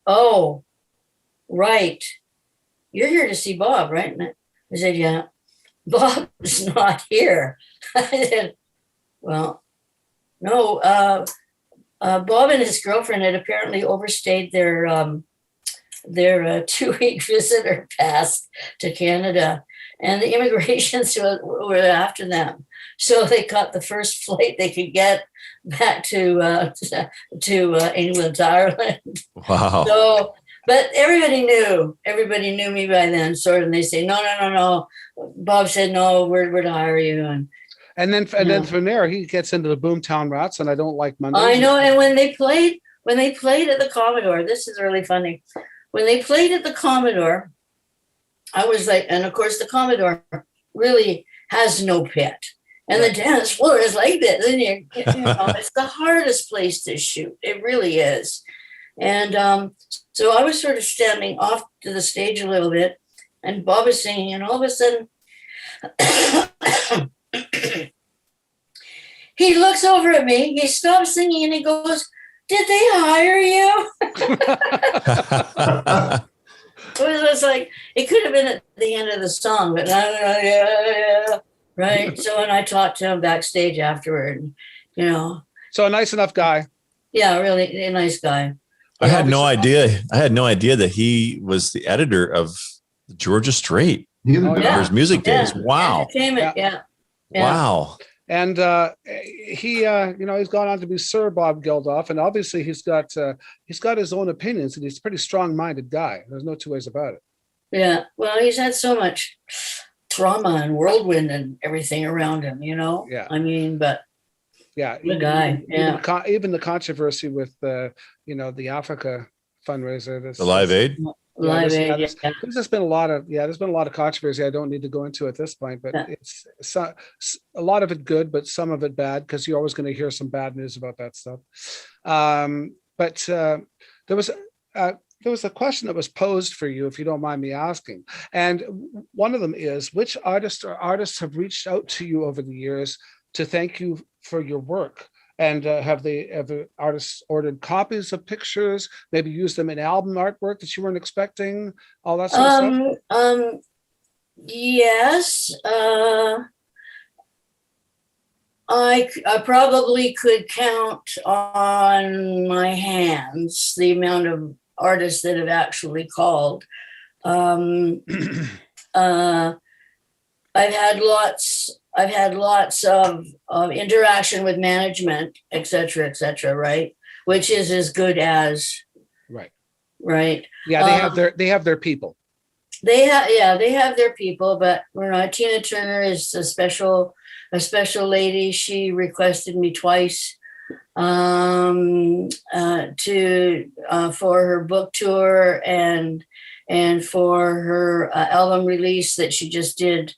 oh, right. You're here to see Bob, right? And I said, yeah. Bob is not here. I said, well, no. Bob and his girlfriend had apparently overstayed their 2-week visitor pass to Canada, and the immigrations were after them. So they caught the first flight they could get back to England, to Ireland. Wow. So, but everybody knew me by then, sort of. And they say, no. Bob said, no, we're to hire you. And then from there, he gets into the Boomtown Rats, and I don't like Mondays. I know. And when they played at the Commodore, this is really funny. When they played at the Commodore, I was like, and of course the Commodore really has no pit, and the dance floor is like this. And it's the hardest place to shoot. It really is. And so I was sort of standing off to the stage a little bit, and Bob was singing, and all of a sudden, he looks over at me, he stops singing, and he goes, did they hire you? It was like, it could have been at the end of the song, but yeah, right? So when I talked to him backstage afterward, So a nice enough guy. Yeah, really a nice guy. I had no idea that he was the editor of the Georgia Strait. His music days. Wow. Entertainment, yeah. Wow. And he's gone on to be Sir Bob Geldof, and obviously he's got his own opinions, and he's a pretty strong-minded guy. There's no two ways about it. Yeah. Well, he's had so much trauma and whirlwind and everything around him, Yeah. I mean, but yeah, the guy. Even the controversy with the Africa fundraiser. The Live Aid. Live Aid. Yeah. There's been a lot of controversy. I don't need to go into at this point, but it's a lot of it good, but some of it bad, because you're always going to hear some bad news about that stuff. But there was a question that was posed for you, if you don't mind me asking, and one of them is, which artists have reached out to you over the years to thank you for your work? And have the artists ordered copies of pictures, maybe used them in album artwork that you weren't expecting, all that sort of stuff? Yes. I probably could count on my hands the amount of artists that have actually called. I've had lots of interaction with management, et cetera, right? Which is as good as right. Yeah, they have their people. They have their people, but Tina Turner is a special lady. She requested me twice for her book tour and for her album release that she just did.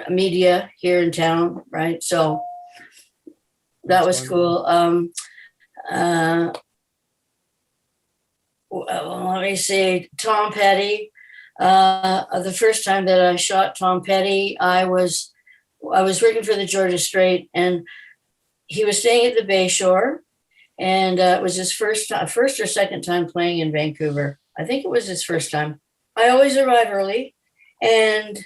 Media here in town, right? So that was cool. Let me see. Tom Petty. The first time that I shot Tom Petty, I was working for the Georgia Strait, and he was staying at the Bayshore, and it was his first or second time playing in Vancouver. I think it was his first time. I always arrive early, and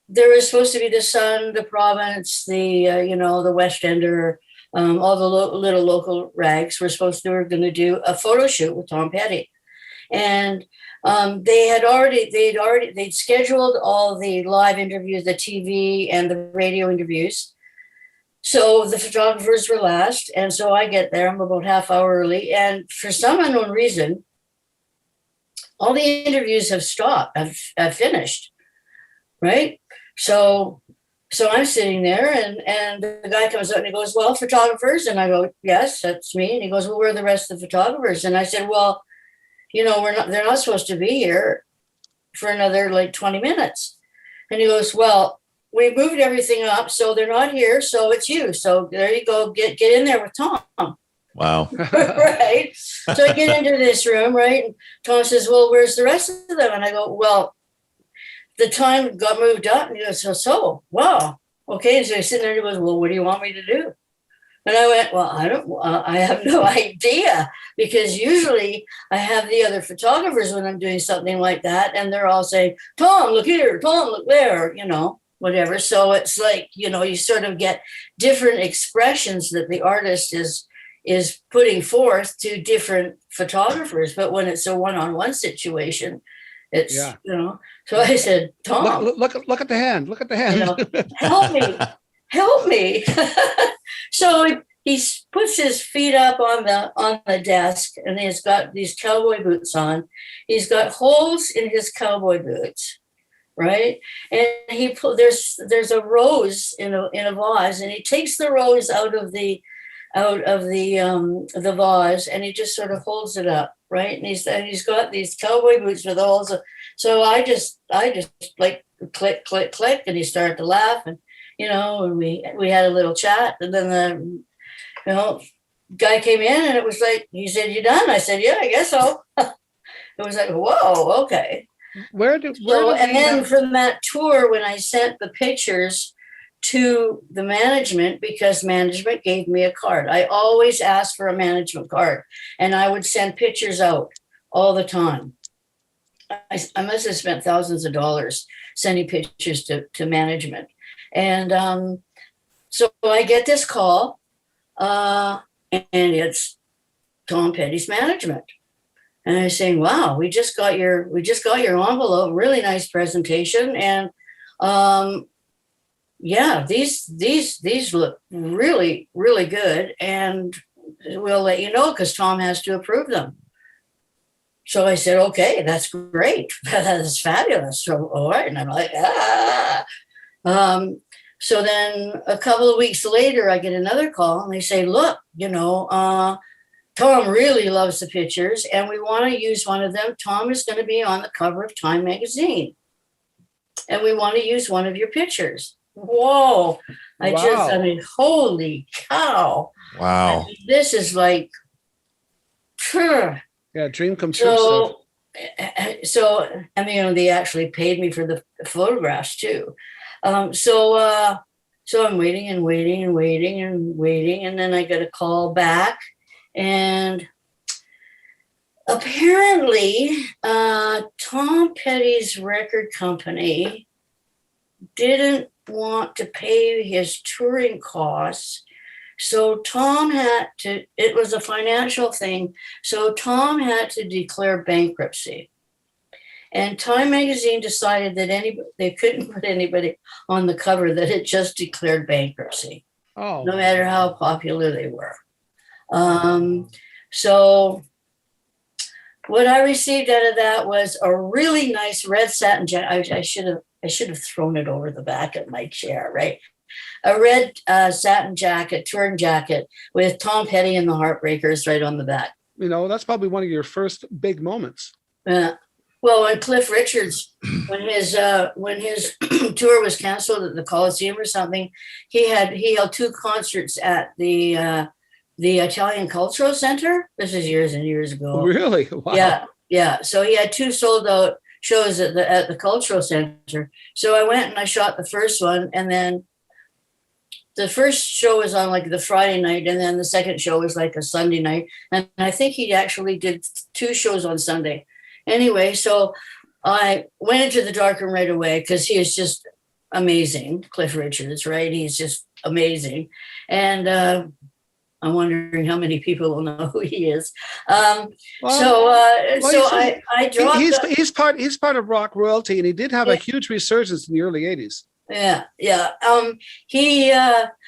there was supposed to be the Sun, the Province, the West Ender, all the little local rags were going to do a photo shoot with Tom Petty, and they'd scheduled all the live interviews, the TV and the radio interviews. So the photographers were last, and so I get there. I'm about half hour early, and for some unknown reason, all the interviews have stopped. I've finished, right? So I'm sitting there, and the guy comes up and he goes, "Well, photographers?" And I go, "Yes, that's me." And he goes, "Well, where are the rest of the photographers?" And I said, "Well, they're not supposed to be here for another like 20 minutes. And he goes, "Well, we moved everything up, so they're not here. So it's you. So there you go. Get in there with Tom." Wow. Right. So I get into this room, right? And Tom says, "Well, where's the rest of them?" And I go, "Well, the time got moved up." And he goes, so, wow. Okay. And so he's sitting there and he goes, "Well, what do you want me to do?" And I went, "Well, I have no idea, because usually I have the other photographers when I'm doing something like that, and they're all saying, 'Tom, look here, Tom, look there,' whatever." So it's like, you sort of get different expressions that the artist is putting forth to different photographers. But when it's a one-on-one situation, it's, So I said, "Tom, look at the hand. Look at the hand. help me." So he puts his feet up on the desk, and he's got these cowboy boots on. He's got holes in his cowboy boots, right? And there's a rose in a vase, and he takes the rose out of the vase, and he just sort of holds it up, right? And he's got these cowboy boots with holes. So I just like click, click, click, and he started to laugh, and and we had a little chat, and then the guy came in, and it was like, he said, "You done?" I said, "Yeah, I guess so." It was like, whoa, okay. Then from that tour, when I sent the pictures to the management, because management gave me a card. I always asked for a management card, and I would send pictures out all the time. I must have spent thousands of dollars sending pictures to management. And so I get this call, and it's Tom Petty's management. And I'm saying, "Wow, we just got your envelope, really nice presentation. And these look really, really good. And we'll let you know, because Tom has to approve them." So I said, "Okay, that's great. That's fabulous." So, all right. And I'm like, so then a couple of weeks later, I get another call, and they say, "Look, Tom really loves the pictures, and we want to use one of them. Tom is going to be on the cover of Time magazine, and we want to use one of your pictures. Whoa. Wow. I mean, holy cow. Wow. I mean, this is like, phew. Yeah, dream come true stuff. So, I mean, you know, they actually paid me for the photographs too. So I'm waiting and waiting and waiting and waiting. And then I get a call back, and apparently Tom Petty's record company didn't want to pay his touring costs. So Tom had to, it was a financial thing. So Tom had to declare bankruptcy. And Time magazine decided that they couldn't put anybody on the cover that had just declared bankruptcy, Oh, no matter how popular they were. So what I received out of that was a really nice red satin jacket. I should have thrown it over the back of my chair, right? A red satin jacket, touring jacket with Tom Petty and the Heartbreakers right on the back. you know, that's probably one of your first big moments. Well, when Cliff Richards, when his tour was canceled at the Coliseum or something, he held 2 concerts at the Italian Cultural Center. This is years and years ago. Really? Wow. Yeah. So he had 2 sold out shows at the Cultural Center. So I went and I shot the first one, and then the first show was on like the Friday night, and then the second show was like a Sunday night. And I think he actually did 2 shows on Sunday. Anyway, so I went into the darkroom right away because he is just amazing, Cliff Richards, right? He's just amazing. And I'm wondering how many people will know who he is. I dropped. He's part of rock royalty, and he did have a huge resurgence in the early 80s. Yeah.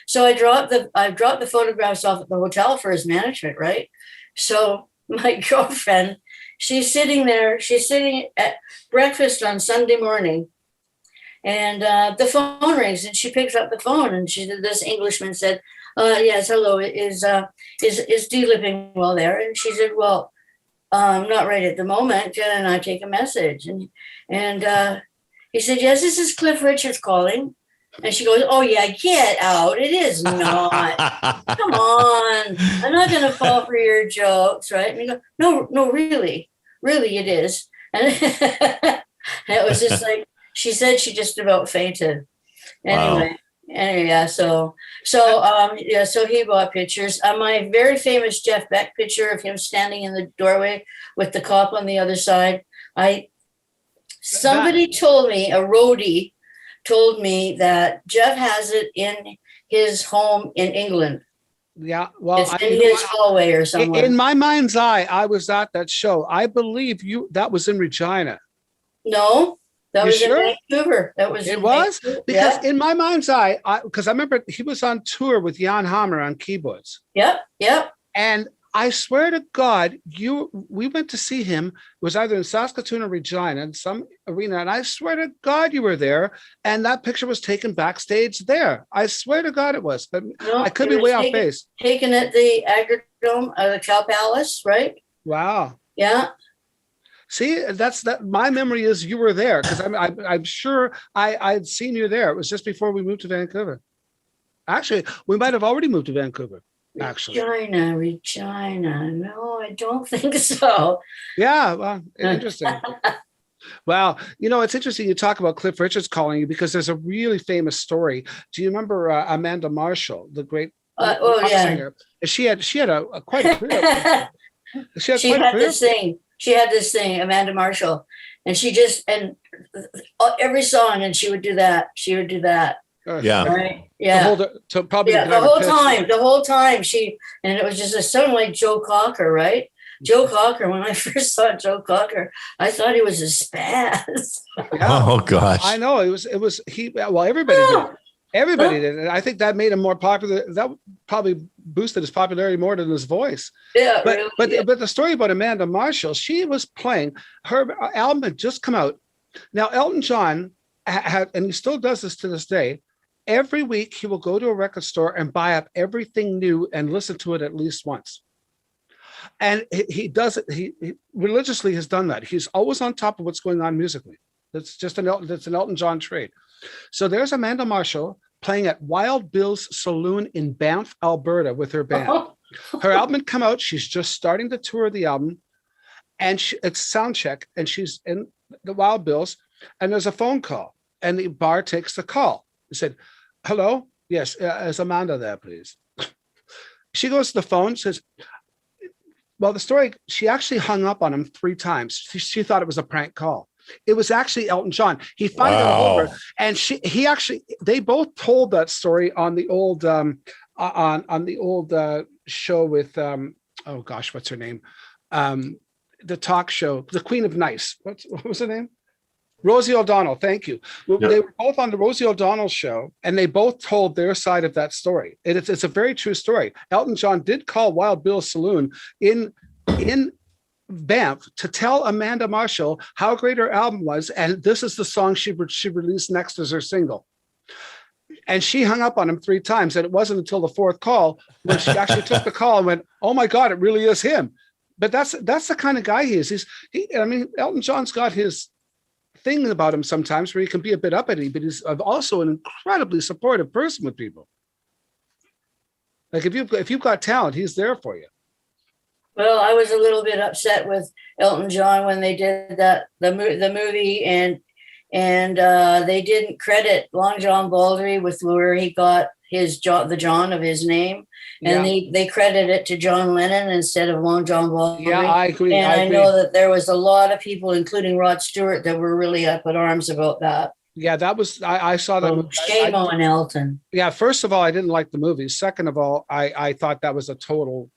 So I dropped the photographs off at the hotel for his management, right? So my girlfriend, she's sitting at breakfast on Sunday morning, and the phone rings, and she picks up the phone, and this Englishman said, "Yes, hello, is Dee Lippingwell there?" And she said, "Well, not right at the moment. Can I take a message?" And he said, "Yes, this is Cliff Richards calling." And she goes, "Oh yeah, get out. It is not. Come on. I'm not going to fall for your jokes, right?" And he goes, No, really it is. And it was just like, she said she just about fainted. Anyway, yeah. So he bought pictures. My very famous Jeff Beck picture of him standing in the doorway with the cop on the other side. Somebody told me, a roadie told me that Jeff has it in his home in England. Yeah, well, it's in his hallway or somewhere. In my mind's eye, I was at that show. I believe that was in Regina. No, that was sure? in Vancouver. That was. It was Vancouver. because in my mind's eye, because I remember he was on tour with Jan Hammer on keyboards. Yep. And I swear to God, we went to see him. It was either in Saskatoon or Regina, in some arena. And I swear to God, you were there. And that picture was taken backstage there. I swear to God it was. But no, I could be way off base. Taken at the Agrodome, the Cow Palace, right? Wow. Yeah. See, that's that. My memory is you were there, because I'm sure I'd seen you there. It was just before we moved to Vancouver. Actually, we might have already moved to Vancouver. Actually, Regina. No, I don't think so. Yeah, well, interesting. Well, it's interesting you talk about Cliff Richards calling you, because there's a really famous story. Do you remember Amanda Marshall, the great singer? She had quite a career. She had this thing, Amanda Marshall, and every song, and she would do that. Yeah. Right. Yeah. The whole time and it was just a song like Joe Cocker, right? Joe Cocker. When I first saw Joe Cocker, I thought he was a spaz. Yeah. Oh gosh. I know it was everybody did. Everybody did. And I think that made him more popular. That probably boosted his popularity more than his voice. Yeah. But the story about Amanda Marshall, she was playing, her album had just come out. Now Elton John had, and he still does this to this day, every week he will go to a record store and buy up everything new and listen to it at least once. And he does it. He religiously has done that. He's always on top of what's going on musically. That's an Elton John trait. So there's Amanda Marshall playing at Wild Bill's Saloon in Banff, Alberta, with her band. Her album had come out. She's just starting to tour the album, and it's sound check, and she's in the Wild Bills, and there's a phone call, and the bar takes the call. He said, "Hello, yes, is Amanda there, please?" She goes to the phone, says, well, the story, she actually hung up on him 3 times. She thought it was a prank call. It was actually Elton John. He finally got a hold of her, and they both told that story on the old show with oh gosh, what's her name? The talk show, the Queen of Nice. What was her name? Rosie O'Donnell. Thank you. Yep. They were both on the Rosie O'Donnell show, and they both told their side of that story. It's a very true story. Elton John did call Wild Bill's Saloon in Banff to tell Amanda Marshall how great her album was, and this is the song she released next as her single. And she hung up on him 3 times, and it wasn't until the 4th call when she actually took the call and went, "Oh my God, it really is him." But that's the kind of guy he is. Elton John's got his thing about him sometimes where he can be a bit uppity, but he's also an incredibly supportive person with people. Like if you've got talent, he's there for you. Well, I was a little bit upset with Elton John when they did the movie, and they didn't credit Long John Baldry with where he got the John of his name, and they credit it to John Lennon instead of Long John Baldry. Yeah, I agree. And I know that there was a lot of people, including Rod Stewart, that were really up in arms about that. Yeah, that was I saw that. So shame on Elton. Yeah, first of all, I didn't like the movie. Second of all, I thought that was a total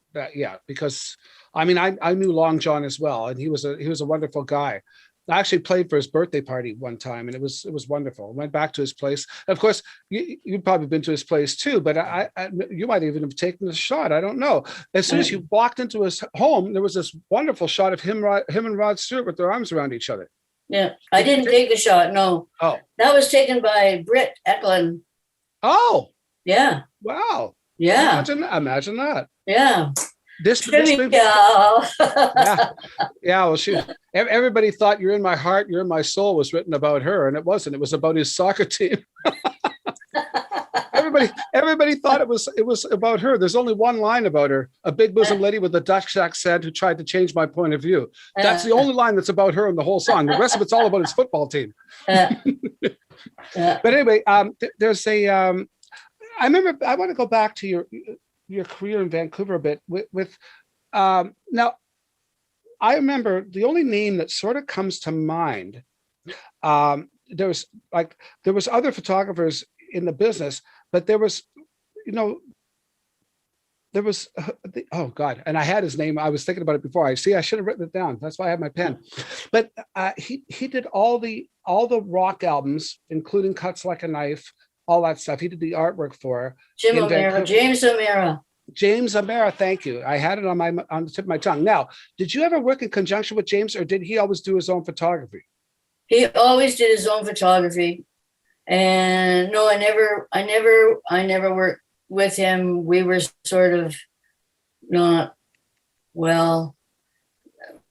because I knew Long John as well, and he was a wonderful guy. I actually played for his birthday party one time, and it was wonderful. I went back to his place. Of course, you've probably been to his place too, but you might even have taken a shot. I don't know. As soon as you walked into his home, there was this wonderful shot of him and Rod Stewart with their arms around each other. Yeah, I didn't take the shot. No. Oh, that was taken by Britt Eklund. Oh, yeah. Wow. Yeah. Imagine that. Yeah. This Well, everybody thought "You're in My Heart, You're in My Soul" was written about her, and it wasn't. It was about his soccer team. Everybody thought it was about her. There's only one line about her: a big bosom lady with a Dutch accent who tried to change my point of view. That's the only line that's about her in the whole song. The rest of it's all about his football team. But anyway, there's a. I remember. I want to go back to your career in Vancouver a bit with now. I remember the only name that sort of comes to mind. There was other photographers in the business, but there was oh God, and I had his name. I was thinking about it before. I should have written it down. That's why I have my pen. But he did all the rock albums, including Cuts Like a Knife, all that stuff. He did the artwork for James O'Meara, thank you. I had it on the tip of my tongue. Now, did you ever work in conjunction with James, or did he always do his own photography? He always did his own photography. And no, I never worked with him. We were sort of not, well,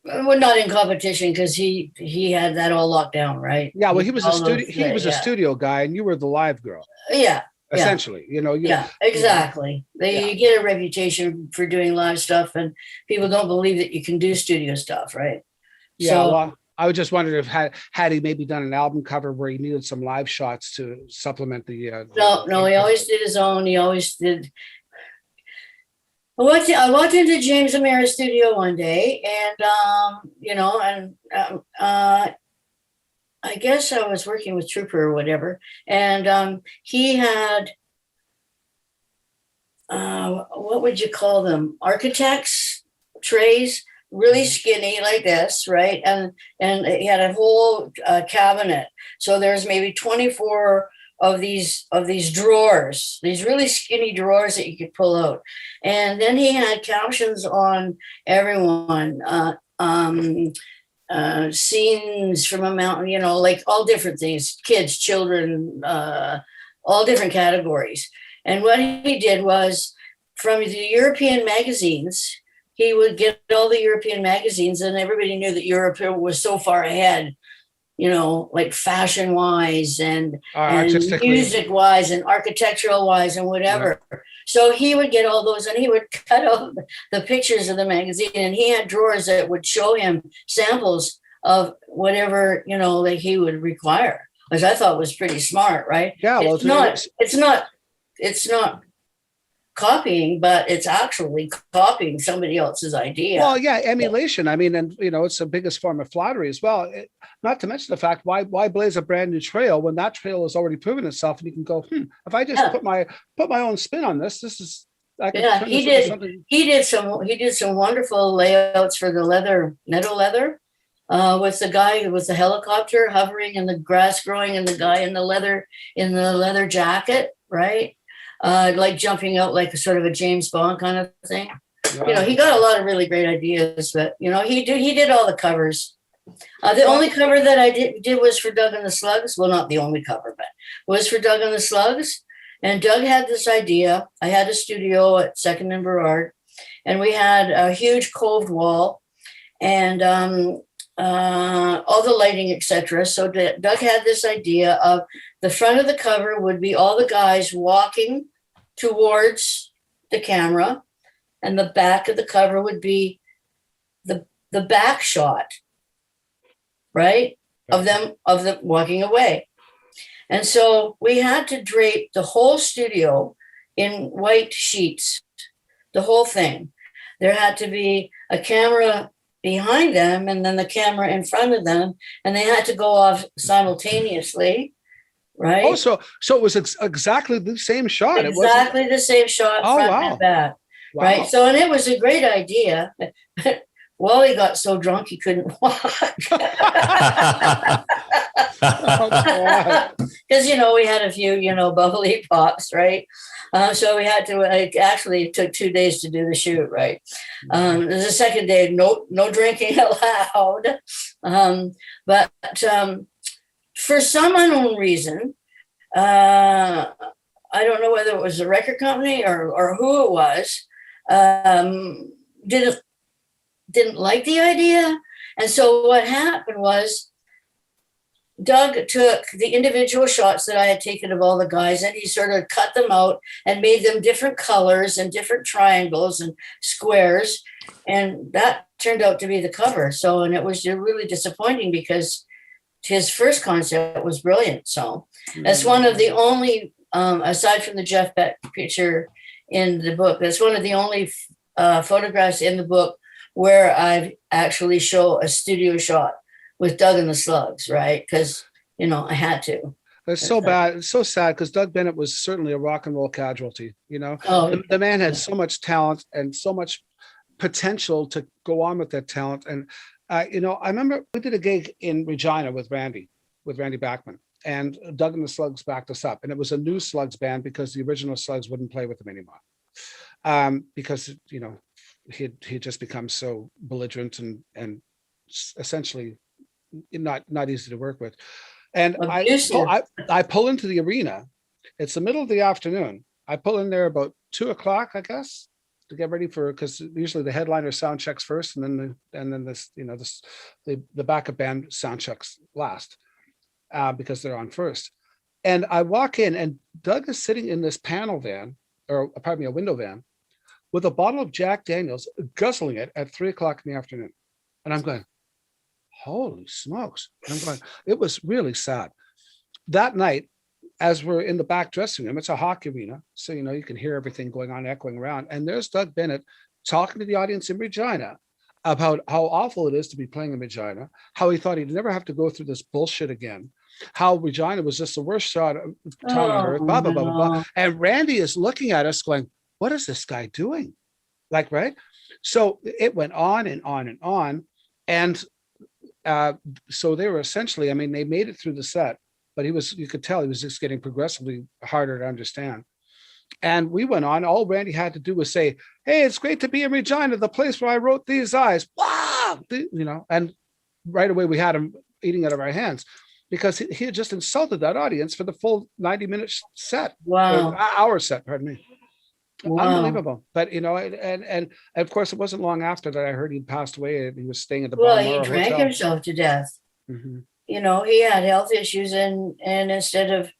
we're not in competition because he had that all locked down, right? Yeah, well, he was a studio guy, and you were the live girl. Yeah. Essentially, exactly. You get a reputation for doing live stuff, and people don't believe that you can do studio stuff, right? Yeah. So, well, I was just wondering if had he maybe done an album cover where he needed some live shots to supplement the. No, he always did his own. He always did. I walked into James O'Meara's studio one day, and I guess I was working with Trooper or whatever, and he had what would you call them? Architects trays, really skinny like this, right? And he had a whole cabinet. So there's maybe 24 of these drawers, these really skinny drawers that you could pull out. And then he had captions on everyone. Scenes from a mountain, like all different things, kids, children, all different categories. And what he did was, from the European magazines, he would get all the European magazines, and everybody knew that Europe was so far ahead, like fashion wise and music wise and architectural wise and whatever. Yeah. So he would get all those, and he would cut out the pictures of the magazine, and he had drawers that would show him samples of whatever, that he would require, which I thought was pretty smart, right? Yeah. Well, it's not copying, but it's actually copying somebody else's idea. Well, yeah, emulation. I mean, and it's the biggest form of flattery as well. Not to mention the fact, why blaze a brand new trail when that trail has already proven itself, and you can go, if I just put my own spin on this is. He did some wonderful layouts for the meadow leather, with the guy with the helicopter hovering and the grass growing and the guy in the leather jacket, right? Like jumping out like a sort of a James Bond kind of thing. Wow. He got a lot of really great ideas, but he did all the covers. The only cover that I did was for Doug and the Slugs. Well, not the only cover, but was for Doug and the Slugs. And Doug had this idea. I had a studio at 2nd and Burrard, and we had a huge coved wall and all the lighting, etc. So Doug had this idea of the front of the cover would be all the guys walking towards the camera, and the back of the cover would be the back shot, right, of them walking away. And so we had to drape the whole studio in white sheets, the whole thing. There had to be a camera behind them and then the camera in front of them, and they had to go off simultaneously, right? Oh, so it was exactly the same shot. Exactly the same shot, front and back, right? So, and it was a great idea. Wally got so drunk he couldn't walk. Because, we had a few, bubbly pops, right? So we had to, it took 2 days to do the shoot, right? There's a second day, no drinking allowed. But for some unknown reason, I don't know whether it was the record company or who it was, didn't like the idea. And so what happened was Doug took the individual shots that I had taken of all the guys, and he sort of cut them out and made them different colors and different triangles and squares. And that turned out to be the cover. So, and it was really disappointing because his first concept was brilliant. So that's one of the only, aside from the Jeff Beck picture in the book, that's one of the only photographs in the book where I actually show a studio shot with Doug and the Slugs, right? Because, I had to. It's so bad. It's so sad because Doug Bennett was certainly a rock and roll casualty, The man had so much talent and so much potential to go on with that talent. And, I remember we did a gig in Regina with Randy Bachman, and Doug and the Slugs backed us up. And it was a new Slugs band because the original Slugs wouldn't play with them anymore. Because, he'd just become so belligerent and essentially not easy to work with. And I pull into the arena. It's the middle of the afternoon. I pull in there about 2:00, I guess, to get ready because usually the headliner sound checks first, and then the backup band sound checks last, because they're on first. And I walk in, and Doug is sitting in this panel van, or pardon me, a window van, with a bottle of Jack Daniels, guzzling it at 3:00 in the afternoon. And I'm going, holy smokes. And I'm going, it was really sad. That night, as we're in the back dressing room, it's a hockey arena. So, you can hear everything going on, echoing around. And there's Doug Bennett talking to the audience in Regina about how awful it is to be playing in Regina, how he thought he'd never have to go through this bullshit again, how Regina was just the worst town on earth, blah, blah, blah, blah, blah. And Randy is looking at us going, what is this guy doing? Right? So it went on and on and on. And so they were essentially, they made it through the set, but you could tell he was just getting progressively harder to understand. And we went on. All Randy had to do was say, hey, it's great to be in Regina, the place where I wrote These Eyes. Wow! And right away we had him eating out of our hands because he had just insulted that audience for the full 90-minute set. Wow. Hour set, pardon me. Wow. Unbelievable. But and of course, it wasn't long after that I heard he'd passed away, and he was staying at the Well, he Balmoral drank Hotel. himself to death. Mhm. He had health issues, and instead of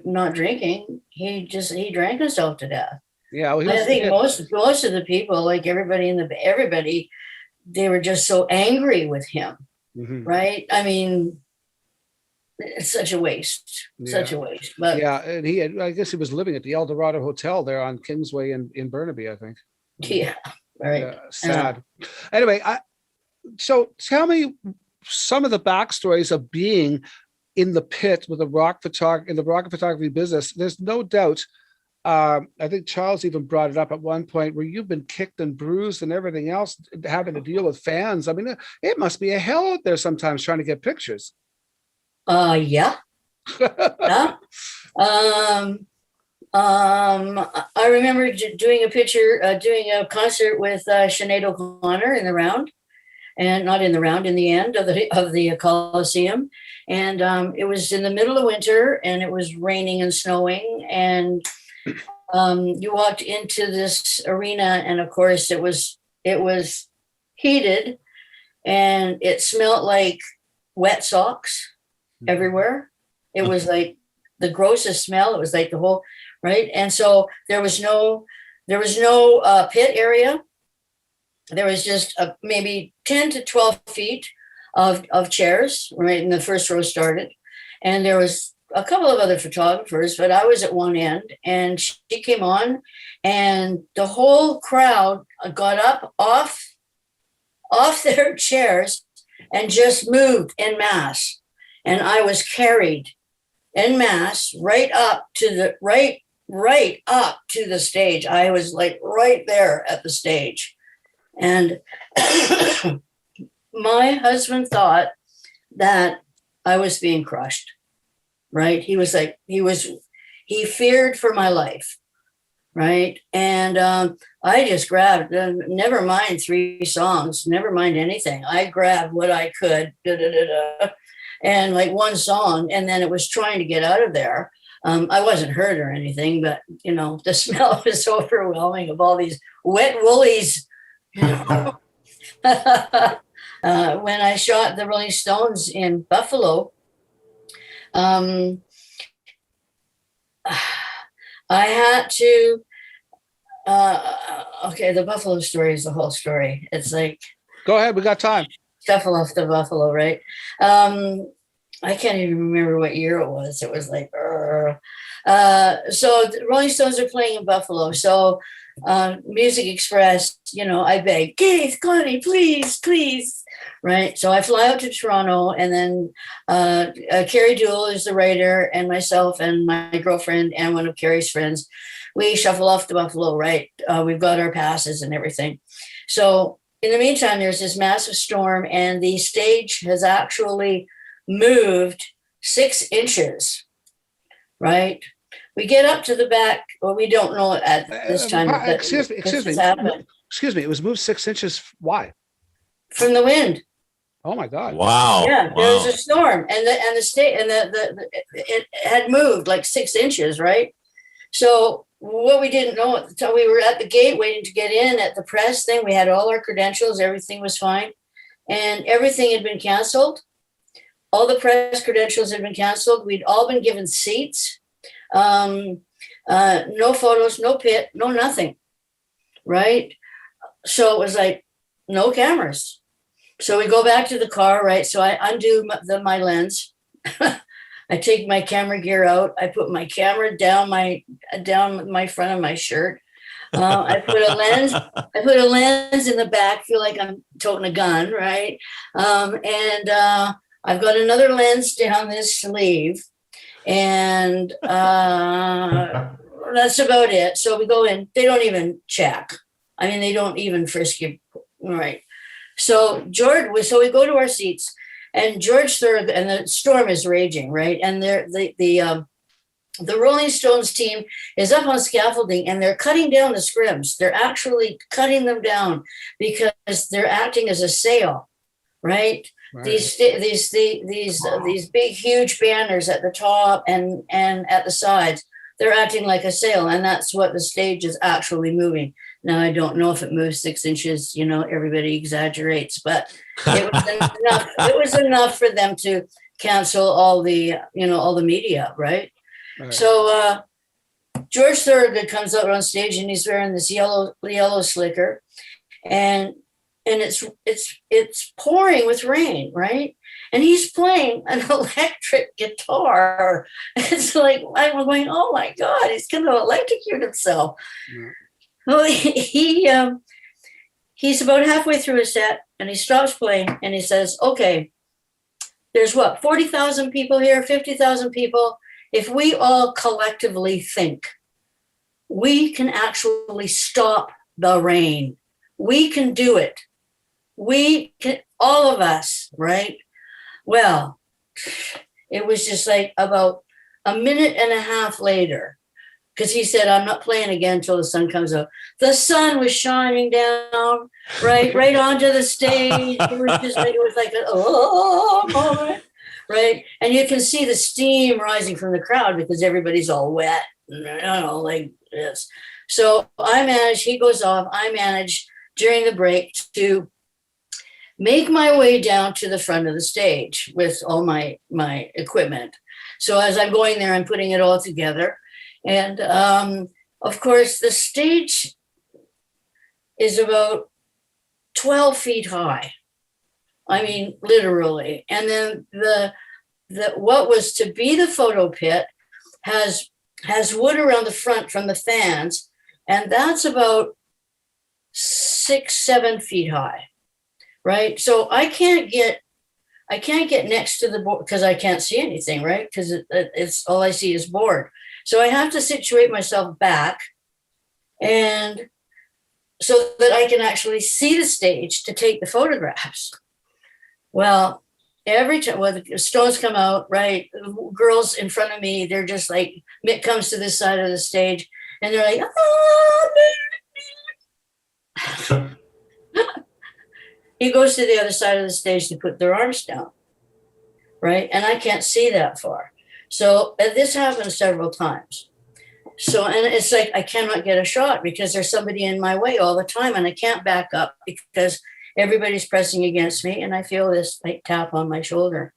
not drinking, he drank himself to death. Yeah, well, I think most of the people, like everybody, they were just so angry with him, Mhm. right? I mean, it's such a waste, such a waste. But yeah, and I guess he was living at the El Dorado Hotel there on Kingsway in Burnaby, I think. yeah, right. Yeah, sad. Anyway, so tell me some of the backstories of being in the pit with the rock photography business. There's no doubt. I think Charles even brought it up at one point where you've been kicked and bruised and everything else, having to deal with fans. I mean, it must be a hell out there sometimes trying to get pictures. Yeah. Yeah. I remember doing a concert with Sinead O'Connor in the round, and not in the round, in the end of the Coliseum. And it was in the middle of winter, and it was raining and snowing, and you walked into this arena, and of course it was heated, and it smelled like wet socks everywhere. It was like the grossest smell. It was like the whole, right? And so there was no pit area. There was just maybe 10 to 12 feet of chairs, right? And the first row started. And there was a couple of other photographers, but I was at one end, and she came on, and the whole crowd got up off their chairs and just moved en masse. And I was carried en masse right up to the stage. I was like right there at the stage. And my husband thought that I was being crushed, right? He feared for my life, right? And I just grabbed, never mind 3 songs, never mind anything. I grabbed what I could, and like one song, and then it was trying to get out of there. I wasn't hurt or anything, but the smell was overwhelming of all these wet woolies. When I shot the Rolling Stones in Buffalo, I had to. Okay, the Buffalo story is the whole story. It's like, go ahead, we got time. Shuffle off the Buffalo, right? I can't even remember what year it was. It was like, so the Rolling Stones are playing in Buffalo. So Music Express, I beg, Keith, Connie, please, right? So I fly out to Toronto, and then Carrie Dewell is the writer, and myself and my girlfriend and one of Carrie's friends, we shuffle off to Buffalo, right? We've got our passes and everything. So in the meantime, there's this massive storm, and the stage has actually moved 6 inches, right? We get up to the back, well, we don't know at this time. Excuse me. It was moved 6 inches. Why? From the wind. Oh my God! Wow! Yeah, there was a storm, and it had moved like 6 inches, right? So what we didn't know at the time, we were at the gate waiting to get in at the press thing. We had all our credentials, everything was fine, and everything had been canceled. All the press credentials had been canceled. We'd all been given seats. No photos, no pit, no nothing, right? So it was like, no cameras. So we go back to the car, right? So I undo my lens. I take my camera gear out. I put my camera down my front of my shirt. I put a lens in the back. Feel like I'm toting a gun, right? And I've got another lens down this sleeve, and that's about it. So we go in. They don't even check. I mean, they don't even frisk you, right? So we go to our seats. And George Thorogood, and the storm is raging, right? And the Rolling Stones team is up on scaffolding, and they're cutting down the scrims. They're actually cutting them down because they're acting as a sail, right? These big, huge banners at the top and at the sides. they're acting like a sail, and that's what the stage is actually moving. Now, I don't know if it moves 6 inches, everybody exaggerates, but it was enough for them to cancel all the media, right? So George Thorogood comes out on stage, and he's wearing this yellow slicker, and it's pouring with rain, right? And he's playing an electric guitar. It's like, I'm going, oh my God, he's going to electrocute himself. Yeah. Well, he's about halfway through his set, and he stops playing, and he says, okay, there's 40,000 people here, 50,000 people. If we all collectively think, we can actually stop the rain. We can do it. We can, all of us, right? Well, it was just like about a minute and a half later, because he said, I'm not playing again until the sun comes out. The sun was shining down right onto the stage. It was like a moment, right? And you can see the steam rising from the crowd because everybody's all wet, like this. So he goes off, I managed during the break to make my way down to the front of the stage with all my equipment. So as I'm going there, I'm putting it all together. And of course, the stage is about 12 feet high. I mean, literally. And then the what was to be the photo pit has wood around the front from the fans, and that's about 6-7 feet high. Right. So I can't get next to the board because I can't see anything, right? Because it's all I see is board. So I have to situate myself back, and so that I can actually see the stage to take the photographs. Well, every time the Stones come out, right, girls in front of me, they're just like, Mick comes to this side of the stage, and they're like, oh, he goes to the other side of the stage to put their arms down, right? And I can't see that far. So this happens several times. So, and it's like, I cannot get a shot because there's somebody in my way all the time, and I can't back up because everybody's pressing against me, and I feel this like tap on my shoulder.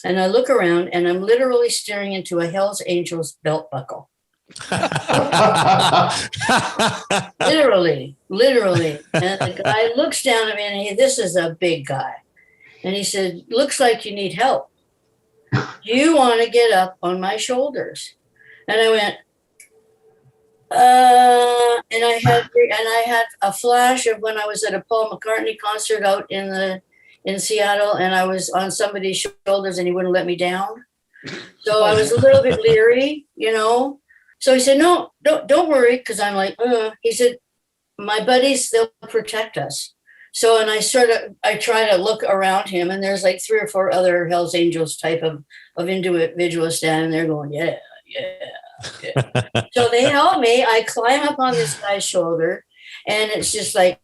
And I look around, and I'm literally staring into a Hell's Angels belt buckle. literally. And the guy looks down at me, and this is a big guy. And he said, looks like you need help. Do you want to get up on my shoulders? And I went, and I had a flash of when I was at a Paul McCartney concert out in Seattle, and I was on somebody's shoulders, and he wouldn't let me down. So I was a little bit leery, So he said, no, don't worry, because I'm like, he said, my buddies, they'll protect us. So, and I try to look around him, and there's like 3 or 4 other Hells Angels type of individuals standing there going, yeah. So they help me. I climb up on this guy's shoulder, and it's just like,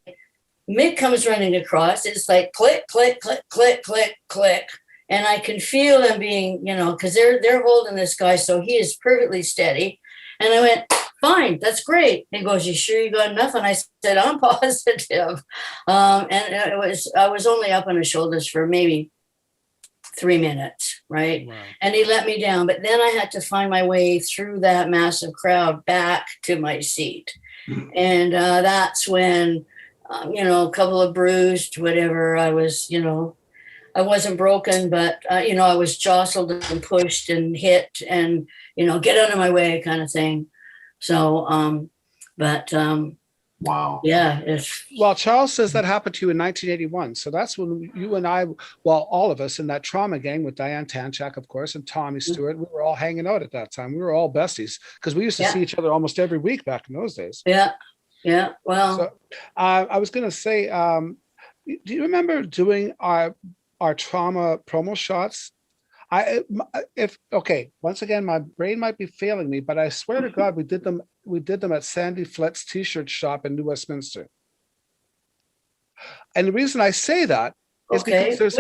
Mick comes running across. It's like click, click, click, click, click, click. And I can feel them being, because they're holding this guy, so he is perfectly steady. And I went, fine, that's great. He goes, you sure you got enough? And I said, I'm positive. And I was only up on his shoulders for maybe 3 minutes, right? Wow. And he let me down. But then I had to find my way through that massive crowd back to my seat. And that's when, a couple of bruised, whatever, I was, I wasn't broken, but, I was jostled and pushed and hit and, get out of my way kind of thing. So, wow. Yeah. Well, Charles says that happened to you in 1981. So that's when you and I, well, all of us in that trauma gang with Diane Tanchak, of course, and Tommy Stewart, we were all hanging out at that time. We were all besties because we used to see each other almost every week back in those days. Yeah. Yeah. Well, so, I was going to say, do you remember doing our trauma promo shots? Once again, my brain might be failing me, but I swear to God, we did them at Sandy Flett's t-shirt shop in New Westminster. And the reason I say that is because there's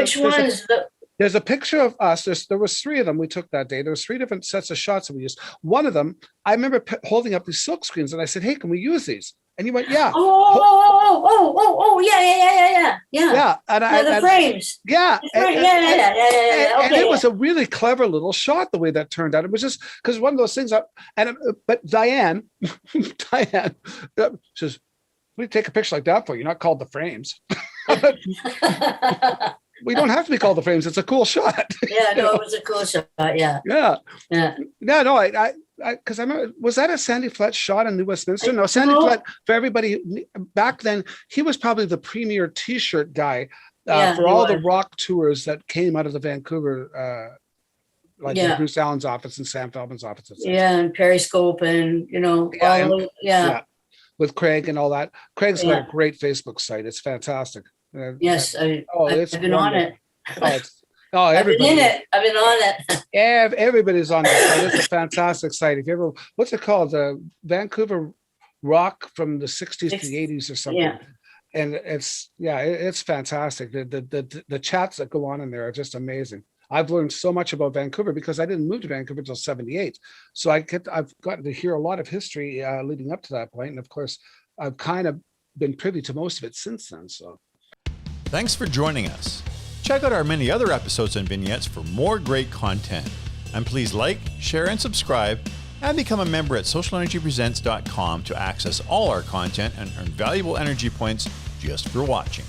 There's a picture of us. There was 3 of them we took that day. There was 3 different sets of shots that we used. One of them, I remember holding up these silk screens, and I said, "Hey, can we use these?" And he went, "Yeah." Yeah. Yeah, and The frames. Yeah, Yeah. And it was a really clever little shot the way that turned out. It was just because one of those things. But Diane says, "We take a picture like that for you, not called the frames." We don't have to be called the frames. It's a cool shot. Yeah, no, it was a cool shot. Yeah. Yeah. Yeah. No, I because I remember, was that a Sandy Flett shot in New Westminster? No, Sandy Flett, for everybody back then, he was probably the premier T-shirt guy for all the rock tours that came out of the Vancouver, like Bruce Allen's office and Sam Feldman's office. And Periscope and, with Craig and all that. Craig's got a great Facebook site. It's fantastic. Yes, I've been on it. I've been in it. I've been on it. Everybody's on that site. It's a fantastic site. If you ever, what's it called? The Vancouver Rock from the 60s to the 80s or something. Yeah. And it's fantastic. The chats that go on in there are just amazing. I've learned so much about Vancouver because I didn't move to Vancouver until 78. So I've gotten to hear a lot of history leading up to that point. And of course, I've kind of been privy to most of it since then. So Thanks for joining us. Check out our many other episodes and vignettes for more great content. And please like, share, and subscribe, and become a member at SocialNRGPresents.com to access all our content and earn valuable energy points just for watching.